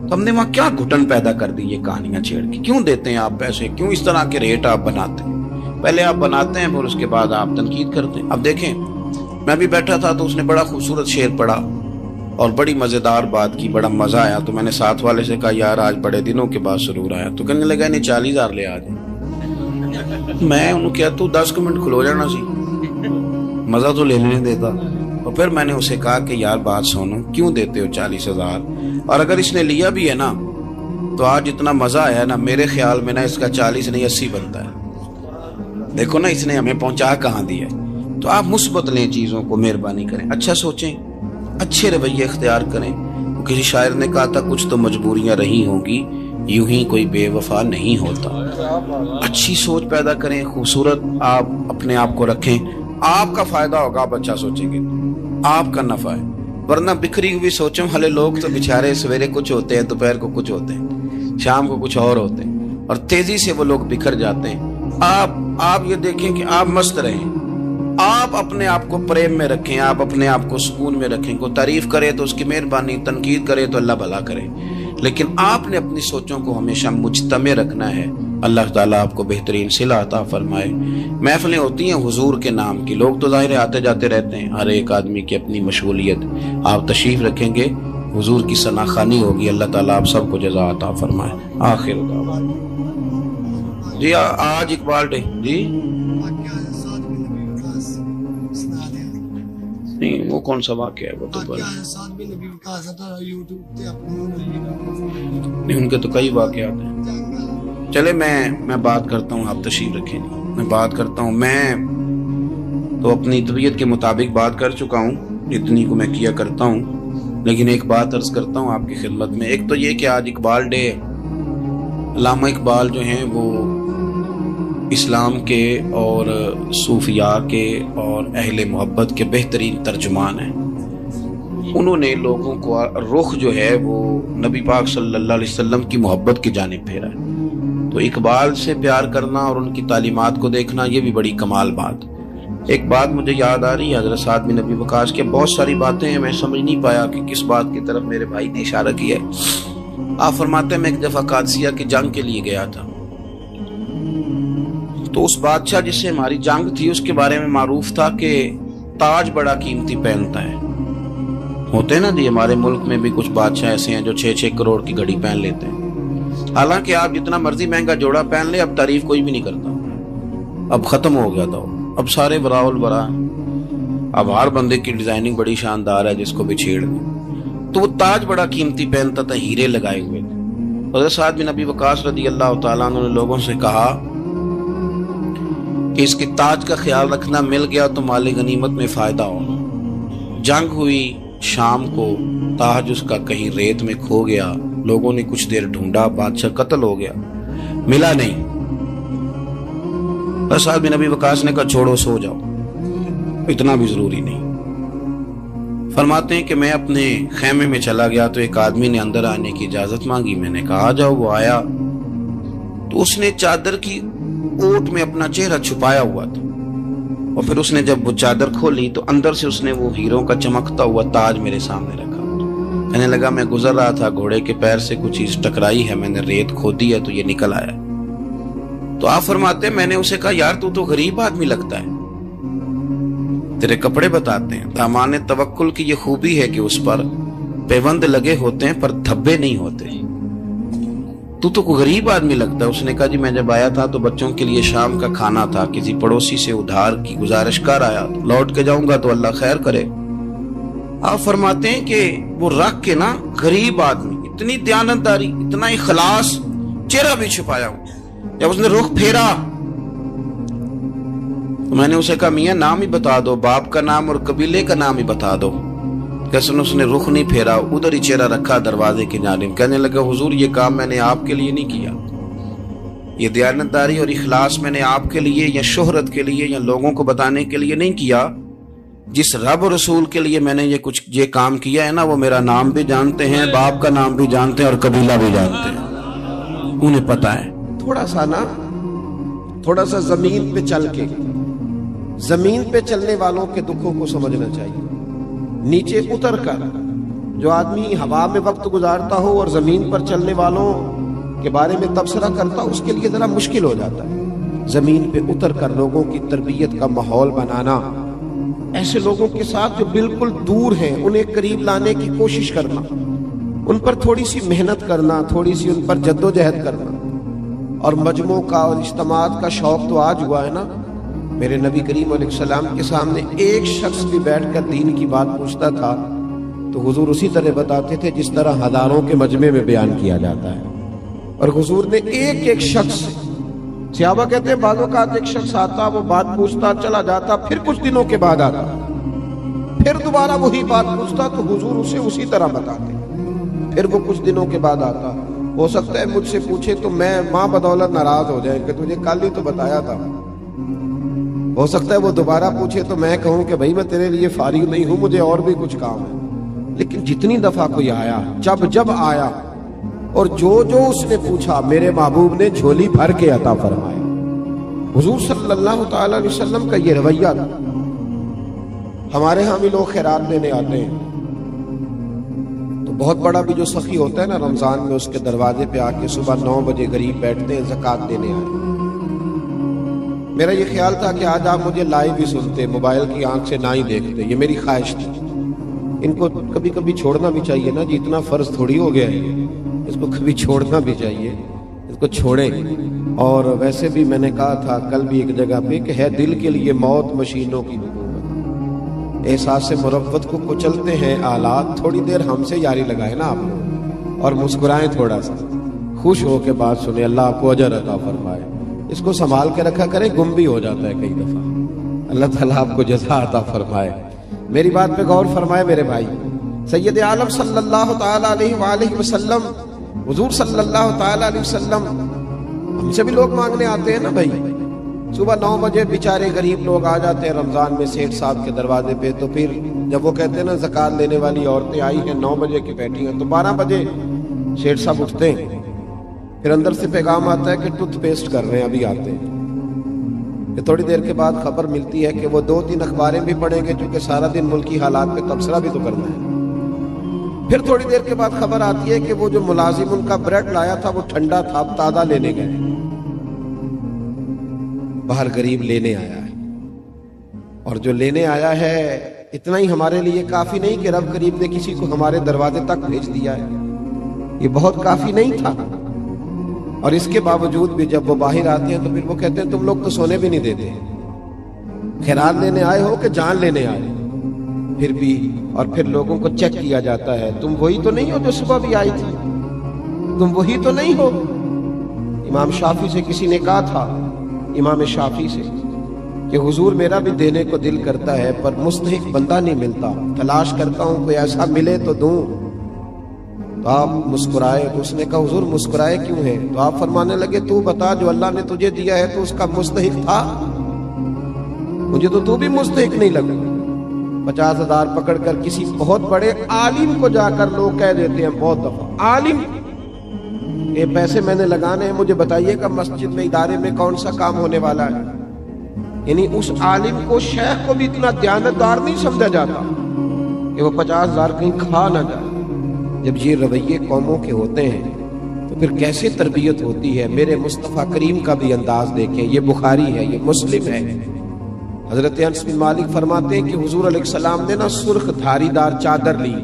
[SPEAKER 1] تو ہم نے وہاں کیا گھٹن پیدا کر دی یہ کہانیاں چھیڑ کے۔ کیوں دیتے ہیں آپ پیسے؟ کیوں اس طرح کے ریٹ آپ بناتے ہیں؟ پہلے آپ بناتے ہیں پھر اس کے بعد آپ تنقید کرتے ہیں۔ اب دیکھیں، میں بھی بیٹھا تھا تو اس نے بڑا خوبصورت شعر پڑھا اور بڑی مزیدار بات کی، بڑا مزہ آیا۔ تو میں نے ساتھ والے سے کہا یار آج بڑے دنوں کے بعد سرور آیا۔ تو کہنے لگا نہیں 40,000 لے آج۔ میں انہوں کیا تو 10 منٹ کھلو جانا سی، مزہ تو لینے دیتا۔ اور پھر میں نے اسے کہا کہ یار بات سنو، کیوں دیتے ہو 40,000؟ اور اگر اس نے لیا بھی ہے نا تو آج اتنا مزہ آیا نا، میرے خیال میں نا اس کا 40 نہیں 80 بنتا ہے۔ دیکھو نا اس نے ہمیں پہنچا کہاں دیا ہے۔ تو آپ مثبت لیں چیزوں کو، مہربانی کریں، اچھا سوچیں، اچھے رویے اختیار کریں۔ کسی شاعر نے کہا تھا کچھ تو مجبوریاں رہی ہوں گی، یوں ہی کوئی بے وفا نہیں ہوتا۔ اچھی سوچ پیدا کریں، خوبصورت آپ اپنے آپ کو رکھیں، آپ کا فائدہ ہوگا۔ آپ اچھا سوچیں گے آپ کا نفع ہے، ورنہ بکھری ہوئی سوچوں والے لوگ تو بےچارے سویرے کچھ ہوتے ہیں، دوپہر کو کچھ ہوتے ہیں، شام کو کچھ اور ہوتے ہیں، اور تیزی سے وہ لوگ بکھر جاتے ہیں۔ آپ یہ دیکھیں کہ آپ مست رہیں، آپ اپنے آپ کو پریم میں رکھیں، آپ اپنے آپ کو سکون میں رکھیں۔ کوئی تعریف کرے تو اس کی مہربانی، تنقید کرے تو اللہ بھلا کرے، لیکن آپ نے اپنی سوچوں کو ہمیشہ مجتمع رکھنا ہے۔ اللہ تعالیٰ آپ کو بہترین صلہ عطا فرمائے۔ محفلیں ہوتی ہیں حضور کے نام کی، لوگ تو ظاہر آتے جاتے رہتے ہیں، ہر ایک آدمی کی اپنی مشغولیت۔ آپ تشریف رکھیں گے، حضور کی ثنا خوانی ہوگی، اللہ تعالیٰ آپ سب کو جزا عطا فرمائے۔ آخر دعوانا جی آج اقبال ڈے جی نہیں، وہ کون سا واقعہ ہے؟ وہ تو نہیں، ان کے تو کئی واقعات ہیں۔ چلے میں بات کرتا ہوں، آپ تشریف رکھیں نہیں، میں بات کرتا ہوں۔ میں تو اپنی طبیعت کے مطابق بات کر چکا ہوں، اتنی کو میں کیا کرتا ہوں، لیکن ایک بات عرض کرتا ہوں آپ کی خدمت میں۔ ایک تو یہ کہ آج اقبال ڈے، علامہ اقبال جو ہیں وہ اسلام کے اور صوفیاء کے اور اہل محبت کے بہترین ترجمان ہیں۔ انہوں نے لوگوں کو رخ جو ہے وہ نبی پاک صلی اللہ علیہ وسلم کی محبت کی جانب پھیرا ہے۔ تو اقبال سے پیار کرنا اور ان کی تعلیمات کو دیکھنا یہ بھی بڑی کمال بات۔ ایک بات مجھے یاد آ رہی ہے حضرت سعد بن ابی وقاص کے، بہت ساری باتیں ہیں، میں سمجھ نہیں پایا کہ کس بات کی طرف میرے بھائی نے اشارہ کیا ہے۔ آپ فرماتے ہیں میں ایک دفعہ قادسیہ کی جنگ کے لیے گیا تھا، تو اس بادشاہ جس سے ہماری جنگ تھی اس کے بارے میں معروف تھا کہ تاج بڑا قیمتی پہنتا ہے۔ ہوتے ہیں نا جی، ہمارے ملک میں بھی کچھ بادشاہ ایسے ہیں جو 6-6 کروڑ کی گھڑی پہن لیتے ہیں، حالانکہ آپ جتنا مرضی مہنگا جوڑا پہن لے اب تعریف کوئی بھی نہیں کرتا، اب ختم ہو گیا تھا، اب سارے براء البراء ہیں۔ اب ہر بندے کی ڈیزائننگ بڑی شاندار ہے جس کو بھی چھیڑ دیں. تو وہ تاج بڑا قیمتی پہنتا تھا, ہیرے لگائے ہوئے تھے. حضرت سعد بن ابی وقاص رضی اللہ تعالیٰ عنہ نے لوگوں سے کہا کہ اس کے تاج کا خیال رکھنا, مل گیا تو مال غنیمت میں فائدہ ہوگا. جنگ ہوئی شام کو, تاج اس کا کہیں ریت میں کھو گیا. لوگوں نے کچھ دیر ڈھونڈا, بادشاہ قتل ہو گیا, ملا نہیں. حضرت سعد بن ابی وقاص نے کہا چھوڑو, سو جاؤ, اتنا بھی ضروری نہیں. فرماتے ہیں کہ میں اپنے خیمے میں چلا گیا تو ایک آدمی نے اندر آنے کی اجازت مانگی. میں نے کہا آ جاؤ. وہ آیا تو اس نے چادر کی اوٹ میں اپنا چہرہ چھپایا ہوا تھا, اور پھر اس نے جب وہ چادر کھولی تو اندر سے اس نے وہ ہیروں کا چمکتا ہوا تاج میرے سامنے رکھا. کہنے لگا میں گزر رہا تھا, گھوڑے کے پیر سے کچھ چیز ٹکرائی ہے, میں نے ریت کھودی ہے تو یہ نکل آیا. تو آپ فرماتے ہیں میں نے اسے کہا یار تو غریب آدمی لگتا ہے, تیرے کپڑے بتاتے ہیں. دامان توکل کی یہ خوبی ہے کہ اس پر پیوند لگے ہوتے ہیں پر دھبے نہیں ہوتے. تو غریب آدمی لگتا ہے. اس نے کہا جی میں جب آیا تھا تو بچوں کے لیے شام کا کھانا تھا, کسی پڑوسی سے ادھار کی گزارش کر آیا, لوٹ کے جاؤں گا تو اللہ خیر کرے. آپ فرماتے ہیں کہ وہ رکھ کے نا غریب آدمی, اتنی دیانتداری, اتنا اخلاص, چہرہ بھی چھپایا ہوں. جب اس نے رخ پھیرا تو میں نے اسے کہا میاں نام ہی بتا دو, باپ کا نام اور قبیلے کا نام ہی بتا دو. کیسے اس نے رخ نہیں پھیرا, ادھر ہی چہرہ رکھا دروازے کی جانب. کہنے لگا حضور یہ کام میں نے آپ کے لیے نہیں کیا, یہ دیانتداری اور اخلاص میں نے آپ کے لیے یا شہرت کے لیے یا لوگوں کو بتانے کے لیے نہیں کیا. جس رب اور رسول کے لیے میں نے یہ کام کیا ہے نا, وہ میرا نام بھی جانتے ہیں, باپ کا نام بھی جانتے ہیں اور قبیلہ بھی جانتے ہیں, انہیں پتا ہے.
[SPEAKER 2] تھوڑا سا زمین پہ چل کے, زمین پہ چلنے والوں کے دکھوں کو سمجھنا چاہیے. نیچے اتر کر جو آدمی ہوا میں وقت گزارتا ہو اور زمین پر چلنے والوں کے بارے میں تبصرہ کرتا, اس کے لیے ذرا مشکل ہو جاتا ہے. زمین پہ اتر کر لوگوں کی تربیت کا ماحول بنانا, ایسے لوگوں کے ساتھ جو بالکل دور ہیں انہیں قریب لانے کی کوشش کرنا, ان پر تھوڑی سی محنت کرنا, تھوڑی سی ان پر جد و جہد کرنا. اور مجموع کا اور اجتماعات کا شوق تو آج ہوا ہے نا. میرے نبی کریم علیہ السلام کے سامنے ایک شخص بھی بیٹھ کر دین کی بات پوچھتا تھا تو حضور اسی طرح بتاتے تھے جس طرح ہزاروں کے مجمع میں بیان کیا جاتا ہے. اور حضور نے ایک شخص, صحابہ کہتے ہیں بعض اوقات ایک شخص آتا, وہ بات پوچھتا, چلا جاتا, پھر کچھ دنوں کے بعد آتا, پھر دوبارہ وہی بات پوچھتا تو حضور اسے اسی طرح بتاتے. پھر وہ کچھ دنوں کے بعد آتا, ہو سکتا ہے مجھ سے پوچھے تو میں ماں بدولت ناراض ہو جائے کہ تجھے کل ہی تو بتایا تھا. ہو سکتا ہے وہ دوبارہ پوچھے تو میں کہوں کہ بھائی میں تیرے لیے فارغ نہیں ہوں, مجھے اور بھی کچھ کام ہے. لیکن جتنی دفعہ کوئی آیا, جب آیا اور جو اس نے پوچھا, میرے محبوب نے جھولی بھر کے عطا فرمایا. حضور صلی اللہ تعالی علیہ وسلم کا یہ رویہ تھا. ہمارے ہاں بھی لوگ خیرات دینے آتے ہیں تو بہت بڑا بھی جو سخی ہوتا ہے نا رمضان میں, اس کے دروازے پہ آ کے صبح 9 بجے غریب بیٹھتے ہیں زکوٰۃ دینے آئے. میرا یہ خیال تھا کہ آج آپ مجھے لائیو ہی سنتے, موبائل کی آنکھ سے نہ ہی دیکھتے, یہ میری خواہش تھی. ان کو کبھی کبھی چھوڑنا بھی چاہیے نا جی, اتنا فرض تھوڑی ہو گیا ہے, اس کو کبھی چھوڑنا بھی چاہیے, اس کو چھوڑیں. اور ویسے بھی میں نے کہا تھا کل بھی ایک جگہ پہ کہ ہے دل کے لیے موت مشینوں کی حکومت. احساس مروت کو کچلتے ہیں آلات, تھوڑی دیر ہم سے یاری لگائے نا آپ لوگ اور مسکرائیں, تھوڑا سا خوش ہو کے بات سنیں, اللہ آپ کو اجر عطا فرمائے. اس کو سنبھال کے رکھا کریں, گم بھی ہو جاتا ہے کئی دفعہ. اللہ تعالیٰ آپ کو جزا عطا فرمائے. میری بات پہ غور فرمائے میرے بھائی. سید عالم صلی اللہ تعالیٰ علیہ وآلہ وسلم, حضور صلی اللہ تعالیٰ علیہ وسلم, ہم سے بھی لوگ مانگنے آتے ہیں نا بھائی. صبح 9 بجے بیچارے غریب لوگ آ جاتے ہیں رمضان میں سیٹھ صاحب کے دروازے پہ. تو پھر جب وہ کہتے ہیں نا زکوٰۃ لینے والی عورتیں آئی ہیں 9 بجے کی بیٹھی ہیں, تو 12 بجے سیٹھ صاحب اٹھتے ہیں. پھر اندر سے پیغام آتا ہے کہ ٹوتھ پیسٹ کر رہے ہیں, ابھی آتے ہیں. کہ تھوڑی دیر کے بعد خبر ملتی ہے کہ وہ 2-3 اخباریں بھی پڑھیں گے کیونکہ سارا دن ملکی حالات پہ تبصرہ بھی تو کرنا ہے. پھر تھوڑی دیر کے بعد خبر آتی ہے کہ وہ جو ملازم ان کا بریڈ لایا تھا وہ ٹھنڈا تھا, اب تازہ لینے گئے. باہر غریب لینے آیا ہے, اور جو لینے آیا ہے اتنا ہی ہمارے لیے کافی نہیں کہ رب کریم نے کسی کو ہمارے دروازے تک بھیج دیا ہے, یہ بہت کافی نہیں تھا. اور اس کے باوجود بھی جب وہ باہر آتے ہیں تو پھر وہ کہتے ہیں تم لوگ تو سونے بھی نہیں دیتے, خیرات لینے آئے ہو کہ جان لینے آئے. پھر بھی، اور پھر لوگوں کو چیک کیا جاتا ہے، تم وہی تو نہیں ہو جو صبح بھی آئی تھی، تم وہی تو نہیں ہو۔ امام شافعی سے کسی نے کہا تھا، امام شافعی سے، کہ حضور میرا بھی دینے کو دل کرتا ہے پر مستحق بندہ نہیں ملتا، تلاش کرتا ہوں کوئی ایسا ملے تو دوں۔ تو آپ مسکرائے، تو اس نے کہا حضور مسکرائے کیوں ہیں؟ تو آپ فرمانے لگے تو بتا جو اللہ نے تجھے دیا ہے تو اس کا مستحق تھا؟ مجھے تو بھی مستحق نہیں لگا۔ 50,000 پکڑ کر کسی بہت بڑے عالم کو جا کر لوگ کہہ دیتے ہیں بہت دفعہ، عالم یہ پیسے میں نے لگانے ہیں، مجھے بتائیے کہ مسجد میں ادارے میں کون سا کام ہونے والا ہے۔ یعنی اس عالم کو، شیخ کو بھی اتنا دیانتدار نہیں سمجھا جاتا کہ وہ 50,000 کہیں کھا نہ جائے۔ جب یہ رویے قوموں کے ہوتے ہیں تو پھر کیسے تربیت ہوتی ہے۔ میرے مصطفیٰ کریم کا بھی انداز دیکھیں، یہ بخاری ہے، یہ مسلم ہے۔ حضرت انس بن مالک فرماتے ہیں کہ حضور علیہ السلام نے سرخ دھاری دار چادر لی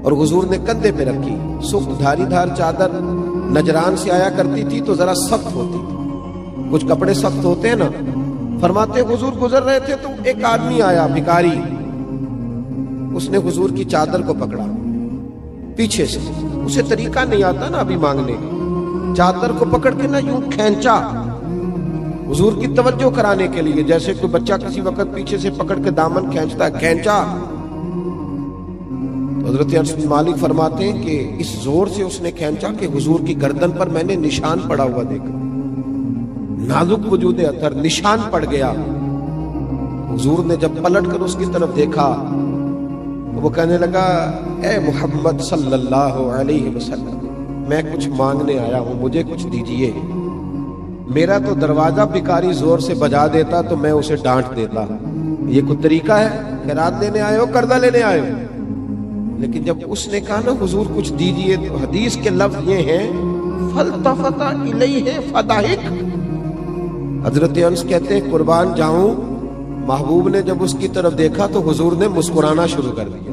[SPEAKER 2] اور حضور نے کندھے پہ رکھی۔ سرخ دھاری دار چادر نجران سے آیا کرتی تھی تو ذرا سخت ہوتی تھی، کچھ کپڑے سخت ہوتے ہیں نا۔ فرماتے ہیں حضور گزر رہے تھے تو ایک آدمی آیا بھکاری، اس نے حضور کی چادر کو پکڑا پیچھے سے، اسے طریقہ نہیں آتا نا ابھی مانگنے کا، چادر کو پکڑ کے یوں کھینچا حضور کی توجہ کرانے کے لیے، جیسے کوئی بچہ کسی وقت پیچھے سے پکڑ کے دامن کھینچتا ہے، کھینچا۔ حضرت انس بن مالک فرماتے ہیں کہ اس زور سے اس نے کھینچا کہ حضور کی گردن پر میں نے نشان پڑا ہوا دیکھا، نازک وجود اطہر نشان پڑ گیا۔ حضور نے جب پلٹ کر اس کی طرف دیکھا تو وہ کہنے لگا اے محمد صلی اللہ علیہ وسلم، میں کچھ مانگنے آیا ہوں، مجھے کچھ دیجئے۔ میرا تو دروازہ بھکاری زور سے بجا دیتا تو میں اسے ڈانٹ دیتا، یہ کوئی طریقہ ہے؟ خیرات لینے آئے ہو، قرضہ لینے آئے ہو؟ لیکن جب اس نے کہا نا حضور کچھ دیجئے، تو حدیث کے لفظ یہ ہیں فَالْتَفَتَ إِلَيْهِ فَضَحِكَ۔ حضرت انس کہتے ہیں قربان جاؤں، محبوب نے جب اس کی طرف دیکھا تو حضور نے مسکرانا شروع کر دیا۔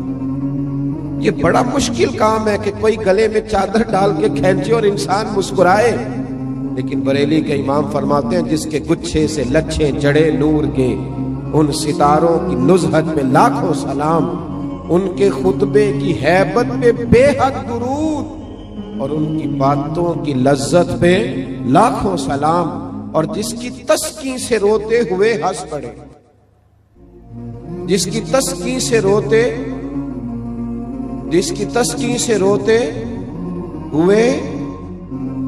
[SPEAKER 2] یہ بڑا مشکل کام ہے کہ کوئی گلے میں چادر ڈال کے کھینچے اور انسان مسکرائے، لیکن بریلی کے امام فرماتے ہیں جس کے گچھے سے لچھے جڑے نور کے، ان ستاروں کی نزہت پہ لاکھوں سلام، ان کے خطبے کی ہیبت پہ بے حد درود، اور ان کی باتوں کی لذت پہ لاکھوں سلام، اور جس کی تسکین سے روتے ہوئے ہنس پڑے، جس کی تسکین سے روتے ہوئے،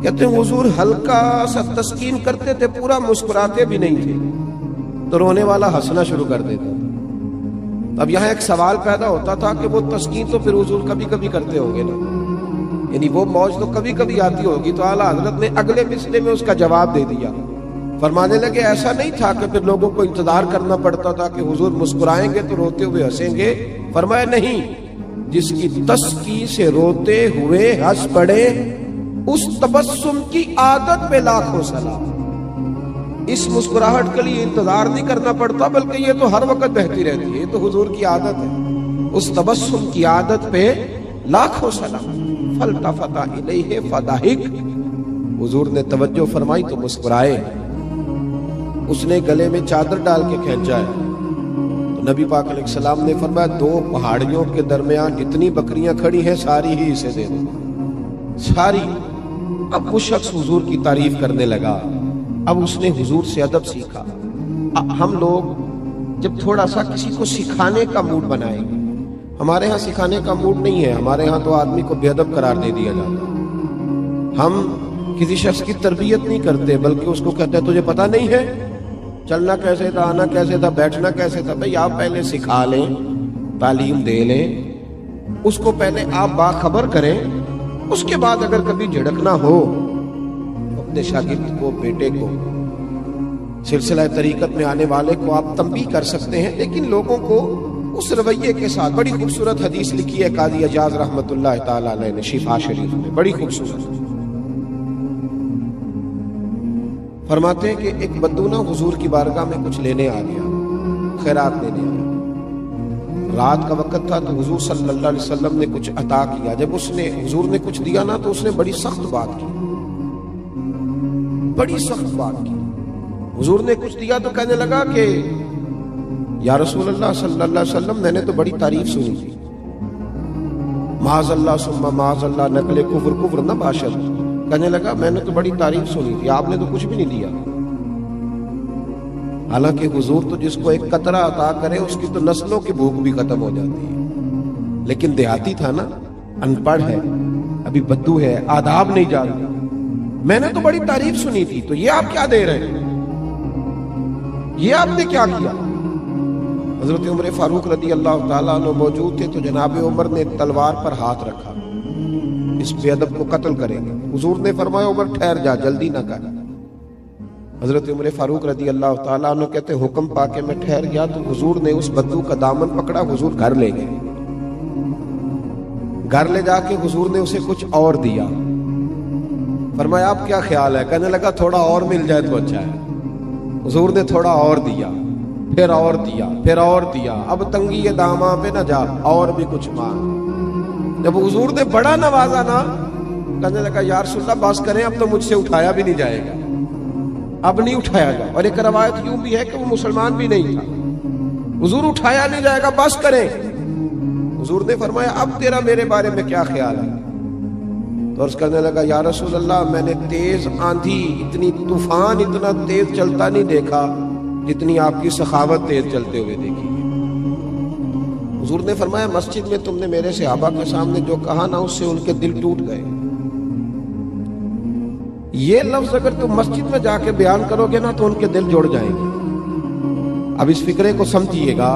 [SPEAKER 2] کہتے ہیں حضور ہلکا سا تسکین کرتے تھے، پورا مسکراتے بھی نہیں تھے، تو رونے والا ہنسنا شروع کر دیتا تھا۔ اب یہاں ایک سوال پیدا ہوتا تھا کہ وہ تسکین تو پھر حضور کبھی کبھی کرتے ہوں گے نا، یعنی وہ موج تو کبھی کبھی آتی ہوگی، تو اعلیٰ حضرت نے اگلے مسئلے میں اس کا جواب دے دیا۔ فرمانے لگے ایسا نہیں تھا کہ پھر لوگوں کو انتظار کرنا پڑتا تھا کہ حضور مسکرائیں گے تو روتے ہوئے ہنسیں گے۔ فرمایا نہیں، جس کی تسکین سے روتے ہوئے ہنس پڑے اس تبسم کی عادت پہ لاکھوں سلام۔ اس مسکراہٹ کے لیے انتظار نہیں کرنا پڑتا، بلکہ یہ تو ہر وقت بہتی رہتی ہے، یہ تو حضور کی عادت ہے۔ اس تبسم کی عادت پہ لاکھوں سلام۔ فَالْتَفَتَ إِلَيْهِ فَضَحِكَ، حضور نے توجہ فرمائی تو مسکرائے۔ اس نے گلے میں چادر ڈال کے کھینچا ہے تو نبی پاک علیہ السلام نے فرمایا دو پہاڑیوں کے درمیان جتنی بکریاں کھڑی ہیں ساری ہی اسے دے دو، ساری۔ اب وہ شخص حضور کی تعریف کرنے لگا، اب اس نے حضور سے ادب سیکھا۔ ہم لوگ جب تھوڑا سا کسی کو سکھانے کا موڈ بنائیں گے، ہمارے ہاں سکھانے کا موڈ نہیں ہے، ہمارے ہاں تو آدمی کو بے ادب قرار دے دیا جاتا ہے۔ ہم کسی شخص کی تربیت نہیں کرتے بلکہ اس کو کہتے ہیں تجھے پتہ نہیں ہے چلنا کیسے تھا، آنا کیسے تھا، بیٹھنا کیسے تھا۔ بھئی آپ پہلے سکھا لیں، تعلیم دے لیں، اس کو پہلے آپ باخبر کریں، اس کے بعد اگر کبھی جھڑکنا ہو اپنے شاگرد کو، بیٹے کو، سلسلہ طریقت میں آنے والے کو آپ تنبیہ کر سکتے ہیں، لیکن لوگوں کو اس رویے کے ساتھ۔ بڑی خوبصورت حدیث لکھی ہے قاضی اجاز رحمت اللہ تعالی علیہ نے شفا شریف میں، بڑی خوبصورت۔ فرماتے ہیں کہ ایک بدو حضور کی بارگاہ میں کچھ لینے آ گیا، خیرات لینے آیا۔ رات کا وقت تھا تو حضور صلی اللہ علیہ وسلم نے کچھ عطا کیا۔ جب حضور نے کچھ دیا نا تو اس نے بڑی سخت بات کی، بڑی سخت بات کی۔ حضور نے کچھ دیا تو کہنے لگا کہ یا رسول اللہ صلی اللہ علیہ وسلم میں نے تو بڑی تعریف سنی تھی، معاذ اللہ ثم معاذ اللہ نقل کفر کفر نہ باشد. کہنے لگا میں نے تو بڑی تعریف سنی تھی، آپ نے تو کچھ بھی نہیں دیا. حالانکہ حضور تو جس کو ایک قطرہ عطا کرے اس کی تو نسلوں کی بھوک بھی ختم ہو جاتی ہے. لیکن دیہاتی تھا نا، ان پڑھ ہے، ابھی بدو ہے، آداب نہیں جانتا. میں نے تو بڑی تعریف سنی تھی، تو یہ آپ کیا دے رہے ہیں؟ یہ آپ نے کیا کیا؟ حضرت عمر فاروق رضی اللہ تعالیٰ عنہ موجود تھے تو جناب عمر نے تلوار پر ہاتھ رکھا، اس بے ادب کو قتل کریں گے. حضور نے فرمایا عمر ٹھہر جا، جلدی نہ کر. حضرت عمر فاروق رضی اللہ تعالیٰ عنہ کہتے حکم پا کے میں ٹھہر گیا تو حضور نے اس بدو کا دامن پکڑا، حضور گھر لے گئے. گھر لے جا کے حضور نے اسے کچھ اور دیا. فرمایا آپ کیا خیال ہے؟ کہنے لگا تھوڑا اور مل جائے تو اچھا ہے. حضور نے تھوڑا اور دیا، پھر اور دیا، پھر اور دیا. اب تنگی داماں پہ نہ جا، اور بھی کچھ مانگ. جب حضور نے بڑا نوازا نا، کہنے لگا یا رسول اللہ بس کریں، اب تو مجھ سے اٹھایا بھی نہیں جائے گا، اب نہیں اٹھایا جائے. اور ایک روایت یوں بھی ہے کہ وہ مسلمان بھی نہیں تھا. حضور اٹھایا نہیں جائے گا، بس کریں. حضور نے فرمایا اب تیرا میرے بارے میں کیا خیال ہے؟ تو عرض کرنے لگا یا رسول اللہ میں نے تیز آندھی، اتنی طوفان اتنا تیز چلتا نہیں دیکھا جتنی آپ کی سخاوت تیز چلتے ہوئے دیکھی. حضور نے فرمایا مسجد میں تم نے میرے صحابہ کے سامنے جو کہا نا، اس سے ان کے دل ٹوٹ گئے. یہ لفظ اگر تم مسجد میں جا کے بیان کرو گے نا تو ان کے دل جڑ جائیں گے. اب اس فکرے کو سمجھیے گا،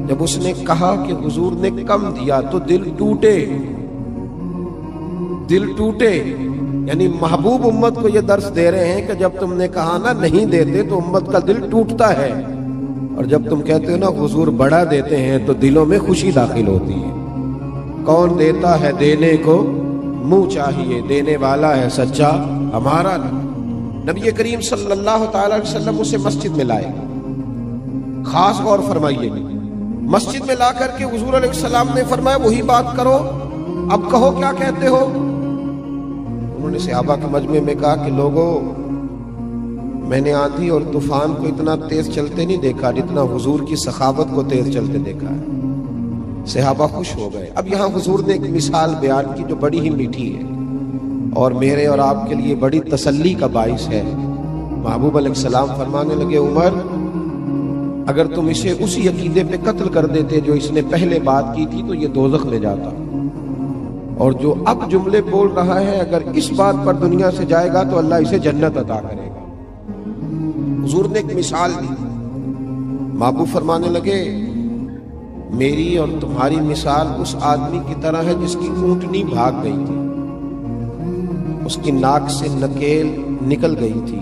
[SPEAKER 2] جب اس نے کہا کہ حضور نے کم دیا تو دل ٹوٹے، دل ٹوٹے. یعنی محبوب امت کو یہ درس دے رہے ہیں کہ جب تم نے کہا نا نہیں دیتے تو امت کا دل ٹوٹتا ہے، اور جب تم کہتے ہو نا حضور بڑا دیتے ہیں تو دلوں میں خوشی داخل ہوتی ہے. کون دیتا ہے دینے کو منہ چاہیے، دینے والا ہے سچا ہمارا نہیں. نبی کریم صلی اللہ تعالی علیہ وسلم اسے مسجد میں لائے. خاص غور فرمائیے، مسجد میں لا کر کے حضور علیہ السلام نے فرمایا وہی بات کرو، اب کہو کیا کہتے ہو. انہوں نے صحابہ کے مجمع میں کہا کہ لوگوں، میں نے آندھی اور طوفان کو اتنا تیز چلتے نہیں دیکھا جتنا حضور کی سخاوت کو تیز چلتے دیکھا ہے. صحابہ خوش ہو گئے. اب یہاں حضور نے ایک مثال بیان کی جو بڑی ہی میٹھی ہے اور میرے اور آپ کے لیے بڑی تسلی کا باعث ہے. محبوب علیہ السلام فرمانے لگے عمر اگر تم اسے اسی عقیدے پہ قتل کر دیتے جو اس نے پہلے بات کی تھی تو یہ دوزخ میں جاتا، اور جو اب جملے بول رہا ہے اگر اس بات پر دنیا سے جائے گا تو اللہ اسے جنت عطا کرے گا. حضور نے ایک مثال دی. محبوب فرمانے لگے میری اور تمہاری مثال اس آدمی کی طرح ہے جس کی اونٹنی بھاگ گئی تھی، اس کی ناک سے نکیل نکل گئی تھی.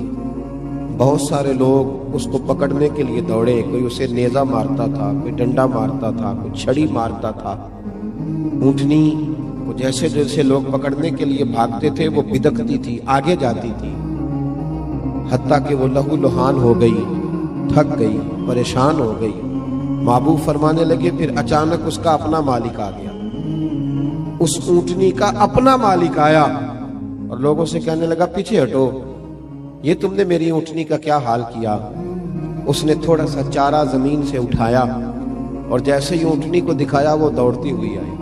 [SPEAKER 2] بہت سارے لوگ اس کو پکڑنے کے لیے دوڑے، کوئی اسے نیزہ مارتا تھا، کوئی ڈنڈا مارتا تھا، کوئی چھڑی مارتا تھا. اونٹنی کو جیسے جیسے لوگ پکڑنے کے لیے بھاگتے تھے وہ بدکتی تھی، آگے جاتی تھی، حتیٰ کہ وہ لہو لہان ہو گئی، تھک گئی، پریشان ہو گئی. محبوب فرمانے لگے پھر اچانک اس کا اپنا مالک آ گیا. اس اونٹنی کا اپنا مالک آیا اور لوگوں سے کہنے لگا پیچھے ہٹو، یہ تم نے میری اونٹنی کا کیا حال کیا. اس نے تھوڑا سا چارہ زمین سے اٹھایا اور جیسے ہی اونٹنی کو دکھایا وہ دوڑتی ہوئی آئی،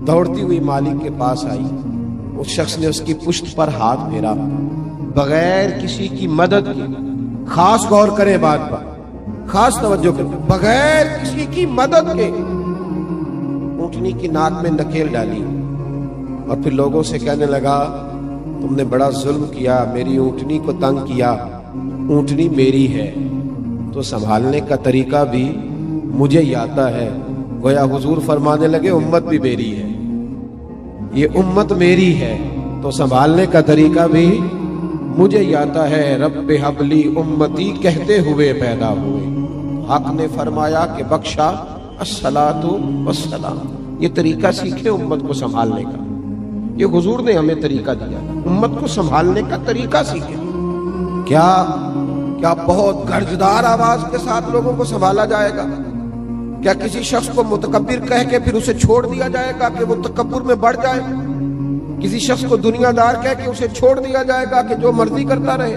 [SPEAKER 2] دوڑتی ہوئی مالک کے پاس آئی. اس شخص نے اس کی پشت پر ہاتھ پھیرا بغیر کسی کی مدد کی. خاص غور کریں بات پر، خاص توجہ کریں، بغیر کسی کی مدد کے اونٹنی کی ناک میں نکیل ڈالی اور پھر لوگوں سے کہنے لگا تم نے بڑا ظلم کیا، میری اونٹنی کو تنگ کیا، اونٹنی میری ہے تو سنبھالنے کا طریقہ بھی مجھے ہی آتا ہے. گویا حضور فرمانے لگے امت بھی میری ہے، یہ امت میری ہے تو سنبھالنے کا طریقہ بھی مجھے ہی آتا ہے. رب حبلی امتی کہتے ہوئے پیدا ہوئے. حق نے فرمایا کہ بخشا الصلاۃ والسلام. یہ طریقہ سیکھے امت کو سنبھالنے کا، یہ حضور نے ہمیں طریقہ دیا، امت کو سنبھالنے کا طریقہ سیکھے. کیا بہت گرجدار آواز کے ساتھ لوگوں کو سنبھالا جائے گا؟ کیا کسی شخص کو متکبر کہہ کے پھر اسے چھوڑ دیا جائے گا کہ وہ تکبر میں بڑھ جائے؟ کسی شخص کو دنیا دار کہہ کے اسے چھوڑ دیا جائے گا کہ جو مرضی کرتا رہے؟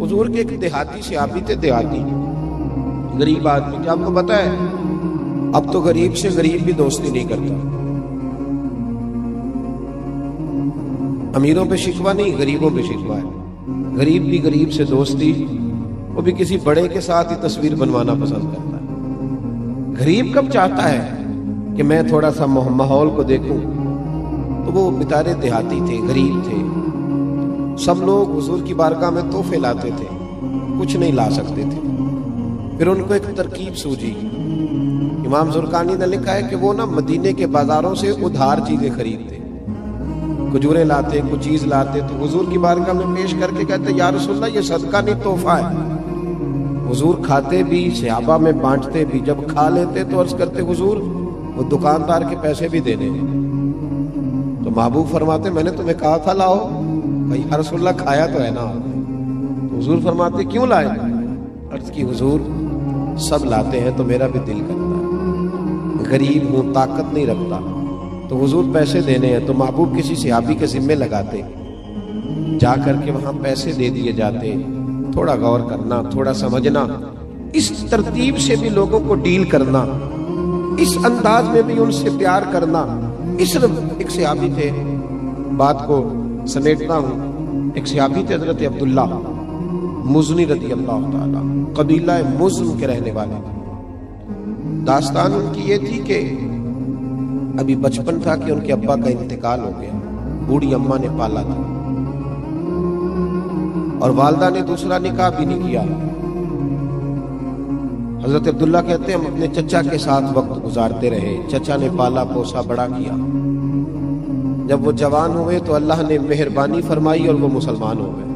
[SPEAKER 2] حضور کے ایک دیہاتی صحابی تھے، دیہاتی غریب آدمی، کیا آپ کو پتا ہے اب تو غریب سے غریب بھی دوستی نہیں کرتا، امیروں پہ شکوہ نہیں، غریبوں پہ شکوہ ہے۔ غریب بھی غریب سے دوستی، وہ بھی کسی بڑے کے ساتھ ہی تصویر بنوانا پسند کرتا ہے۔ غریب کب چاہتا ہے کہ میں تھوڑا سا ماحول کو دیکھوں؟ تو وہ بیچارے دیہاتی تھے، غریب تھے، سب لوگ حضور کی بارگاہ میں تحفے لاتے تھے، کچھ نہیں لا سکتے تھے۔ پھر ان کو ایک ترکیب سوجی، امام زرقانی نے لکھا ہے کہ وہ مدینے کے بازاروں سے ادھار چیزیں خریدتے، کھجوریں لاتے، کچھ چیز لاتے، تو حضور کی بارگاہ میں پیش کر کے کہتے یا رسول اللہ یہ صدقہ نہیں تحفہ ہے۔ حضور کھاتے بھی، صحابہ میں بانٹتے بھی، جب کھا لیتے تو عرض کرتے حضور وہ دکاندار کے پیسے بھی دینے ہیں۔ تو محبوب فرماتے میں نے تمہیں کہا تھا لاؤ، بھائی یا رسول اللہ کھایا تو ہے نا۔ تو حضور فرماتے کیوں لائے؟ عرض کی حضور سب لاتے ہیں تو میرا بھی دل کرتا ہے، غریب ہوں، طاقت نہیں رکھتا، تو حضور پیسے دینے ہیں۔ تو محبوب کسی صحابی کے ذمے لگاتے، جا کر کے وہاں پیسے دے دیے جاتے۔ تھوڑا غور کرنا، تھوڑا سمجھنا، اس ترتیب سے بھی لوگوں کو ڈیل کرنا، اس انداز میں بھی ان سے پیار کرنا۔ اس ایک صحابی تھے، بات کو سمیٹنا ہوں، ایک صحابی تھے حضرت عبداللہ مزنی رضی اللہ تعالی، قبیلہ مزن کے رہنے والے۔ داستان ان کی یہ تھی کہ ابھی بچپن تھا کہ ان کے ابا کا انتقال ہو گیا، بوڑھی اماں نے پالا تھا، اور والدہ نے دوسرا نکاح بھی نہیں کیا۔ حضرت عبداللہ کہتے ہیں ہم اپنے چچا کے ساتھ وقت گزارتے رہے، چچا نے پالا پوسا بڑا کیا۔ جب وہ جوان ہوئے تو اللہ نے مہربانی فرمائی اور وہ مسلمان ہو گئے۔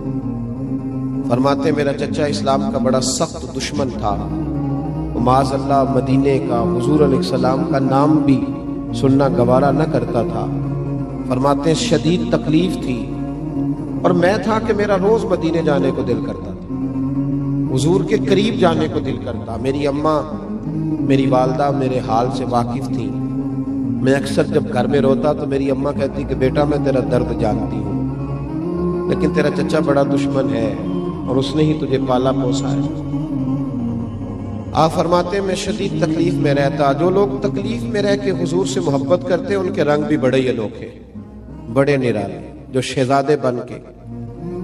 [SPEAKER 2] فرماتے میرا چچا اسلام کا بڑا سخت دشمن تھا، معاذ اللہ مدینے کا، حضور علیہ السلام کا نام بھی سننا گوارا نہ کرتا تھا۔ فرماتے ہیں شدید تکلیف تھی، اور میں تھا کہ میرا روز مدینے جانے کو دل کرتا تھا، حضور کے قریب جانے کو دل کرتا۔ میری اماں، میری والدہ میرے حال سے واقف تھیں۔ میں اکثر جب گھر میں روتا تو میری اماں کہتی کہ بیٹا میں تیرا درد جانتی ہوں، لیکن تیرا چچا بڑا دشمن ہے اور اس نے ہی تجھے پالا پوسا ہے۔ آپ فرماتے میں شدید تکلیف میں رہتا۔ جو لوگ تکلیف میں رہ کے حضور سے محبت کرتے ان کے رنگ بھی بڑے ہی انوکھے، بڑے نرالے۔ جو شہزادے بن کے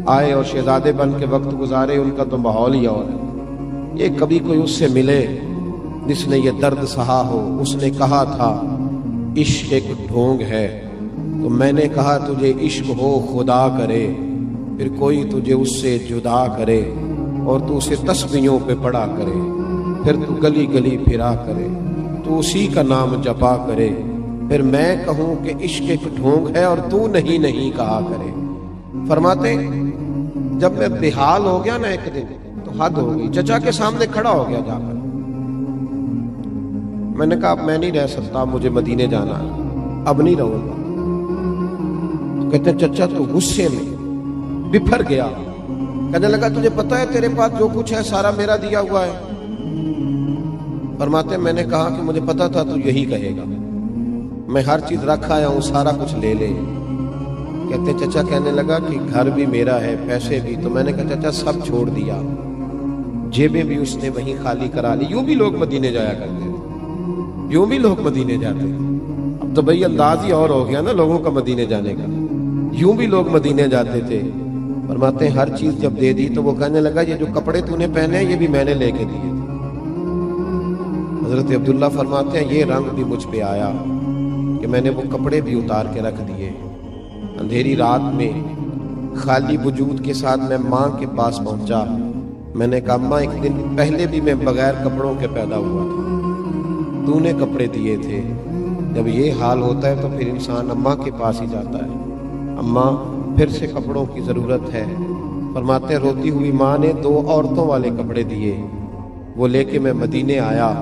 [SPEAKER 2] آئے اور شہزادے بن کے وقت گزارے، ان کا تو ماحول ہی اور ہے۔ یہ کبھی کوئی اس سے ملے جس نے یہ درد سہا ہو، اس نے کہا تھا عشق ایک ڈھونگ ہے، تو میں نے کہا تجھے عشق ہو خدا کرے، پھر کوئی تجھے اس سے جدا کرے اور تو اسے تسبیحوں پہ پڑا کرے، پھر تو گلی گلی پھرا کرے، تو اسی کا نام جپا کرے، پھر میں کہوں کہ عشق ایک ڈھونگ ہے اور تو نہیں نہیں کہا کرے۔ فرماتے جب میں بحال ہو گیا نا ایک دن تو حد ہو گئی، چچا کے سامنے کھڑا ہو گیا جا کر۔ میں نے کہا اب میں نہیں رہ سکتا، مجھے مدینے جانا ہے، اب نہیں رہوں گا۔ تو کہتے ہیں چچا تو غصے میں بپھر گیا، کہنے لگا تجھے پتا ہے تیرے پاس جو کچھ ہے سارا میرا دیا ہوا ہے؟ فرماتے میں نے کہا کہ مجھے پتا تھا تو یہی کہے گا، میں ہر چیز رکھ آیا ہوں، سارا کچھ لے لے۔ کہتے چچا کہنے لگا کہ گھر بھی میرا ہے، پیسے بھی۔ تو میں نے کہا چچا سب چھوڑ دیا، جیبیں بھی اس نے وہیں خالی کرا لی۔ یوں بھی لوگ مدینے جایا کرتے تھے، یوں بھی لوگ مدینے جاتے تھے۔ اب تو بھئی انداز ہی اور ہو گیا نا لوگوں کا مدینے جانے کا، یوں بھی لوگ مدینے جاتے تھے۔ فرماتے ہیں ہر چیز جب دے دی تو وہ کہنے لگا یہ جو کپڑے تو نے پہنے ہیں یہ بھی میں نے لے کے دیے تھے۔ حضرت عبداللہ فرماتے ہیں یہ رنگ بھی مجھ پہ آیا کہ میں نے وہ کپڑے بھی اتار کے رکھ دیے۔ اندھیری رات میں خالی وجود کے ساتھ میں ماں کے پاس پہنچا۔ میں نے کہا ماں ایک دن پہلے بھی میں بغیر کپڑوں کے پیدا ہوا تھا، تو نے کپڑے دیے تھے۔ جب یہ حال ہوتا ہے تو پھر انسان اماں کے پاس ہی جاتا ہے، اماں پھر سے کپڑوں کی ضرورت ہے۔ فرماتے ہیں روتی ہوئی ماں نے 2 عورتوں والے کپڑے دیے، وہ لے کے میں مدینے آیا۔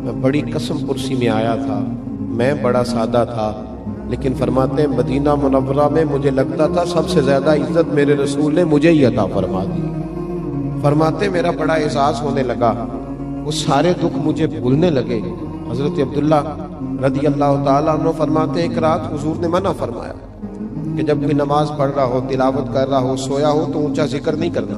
[SPEAKER 2] میں بڑی قسم پرسی میں آیا تھا، میں بڑا سادہ تھا، لیکن فرماتے ہیں مدینہ منورہ میں مجھے لگتا تھا سب سے زیادہ عزت میرے رسول نے مجھے ہی عطا فرما دی۔ فرماتے میرا بڑا احساس ہونے لگا، وہ سارے دکھ مجھے بھولنے لگے۔ حضرت عبداللہ رضی اللہ تعالیٰ عنہ فرماتے ایک رات حضور نے منع فرمایا کہ جب کوئی نماز پڑھ رہا ہو، تلاوت کر رہا ہو، سویا ہو تو اونچا ذکر نہیں کرنا،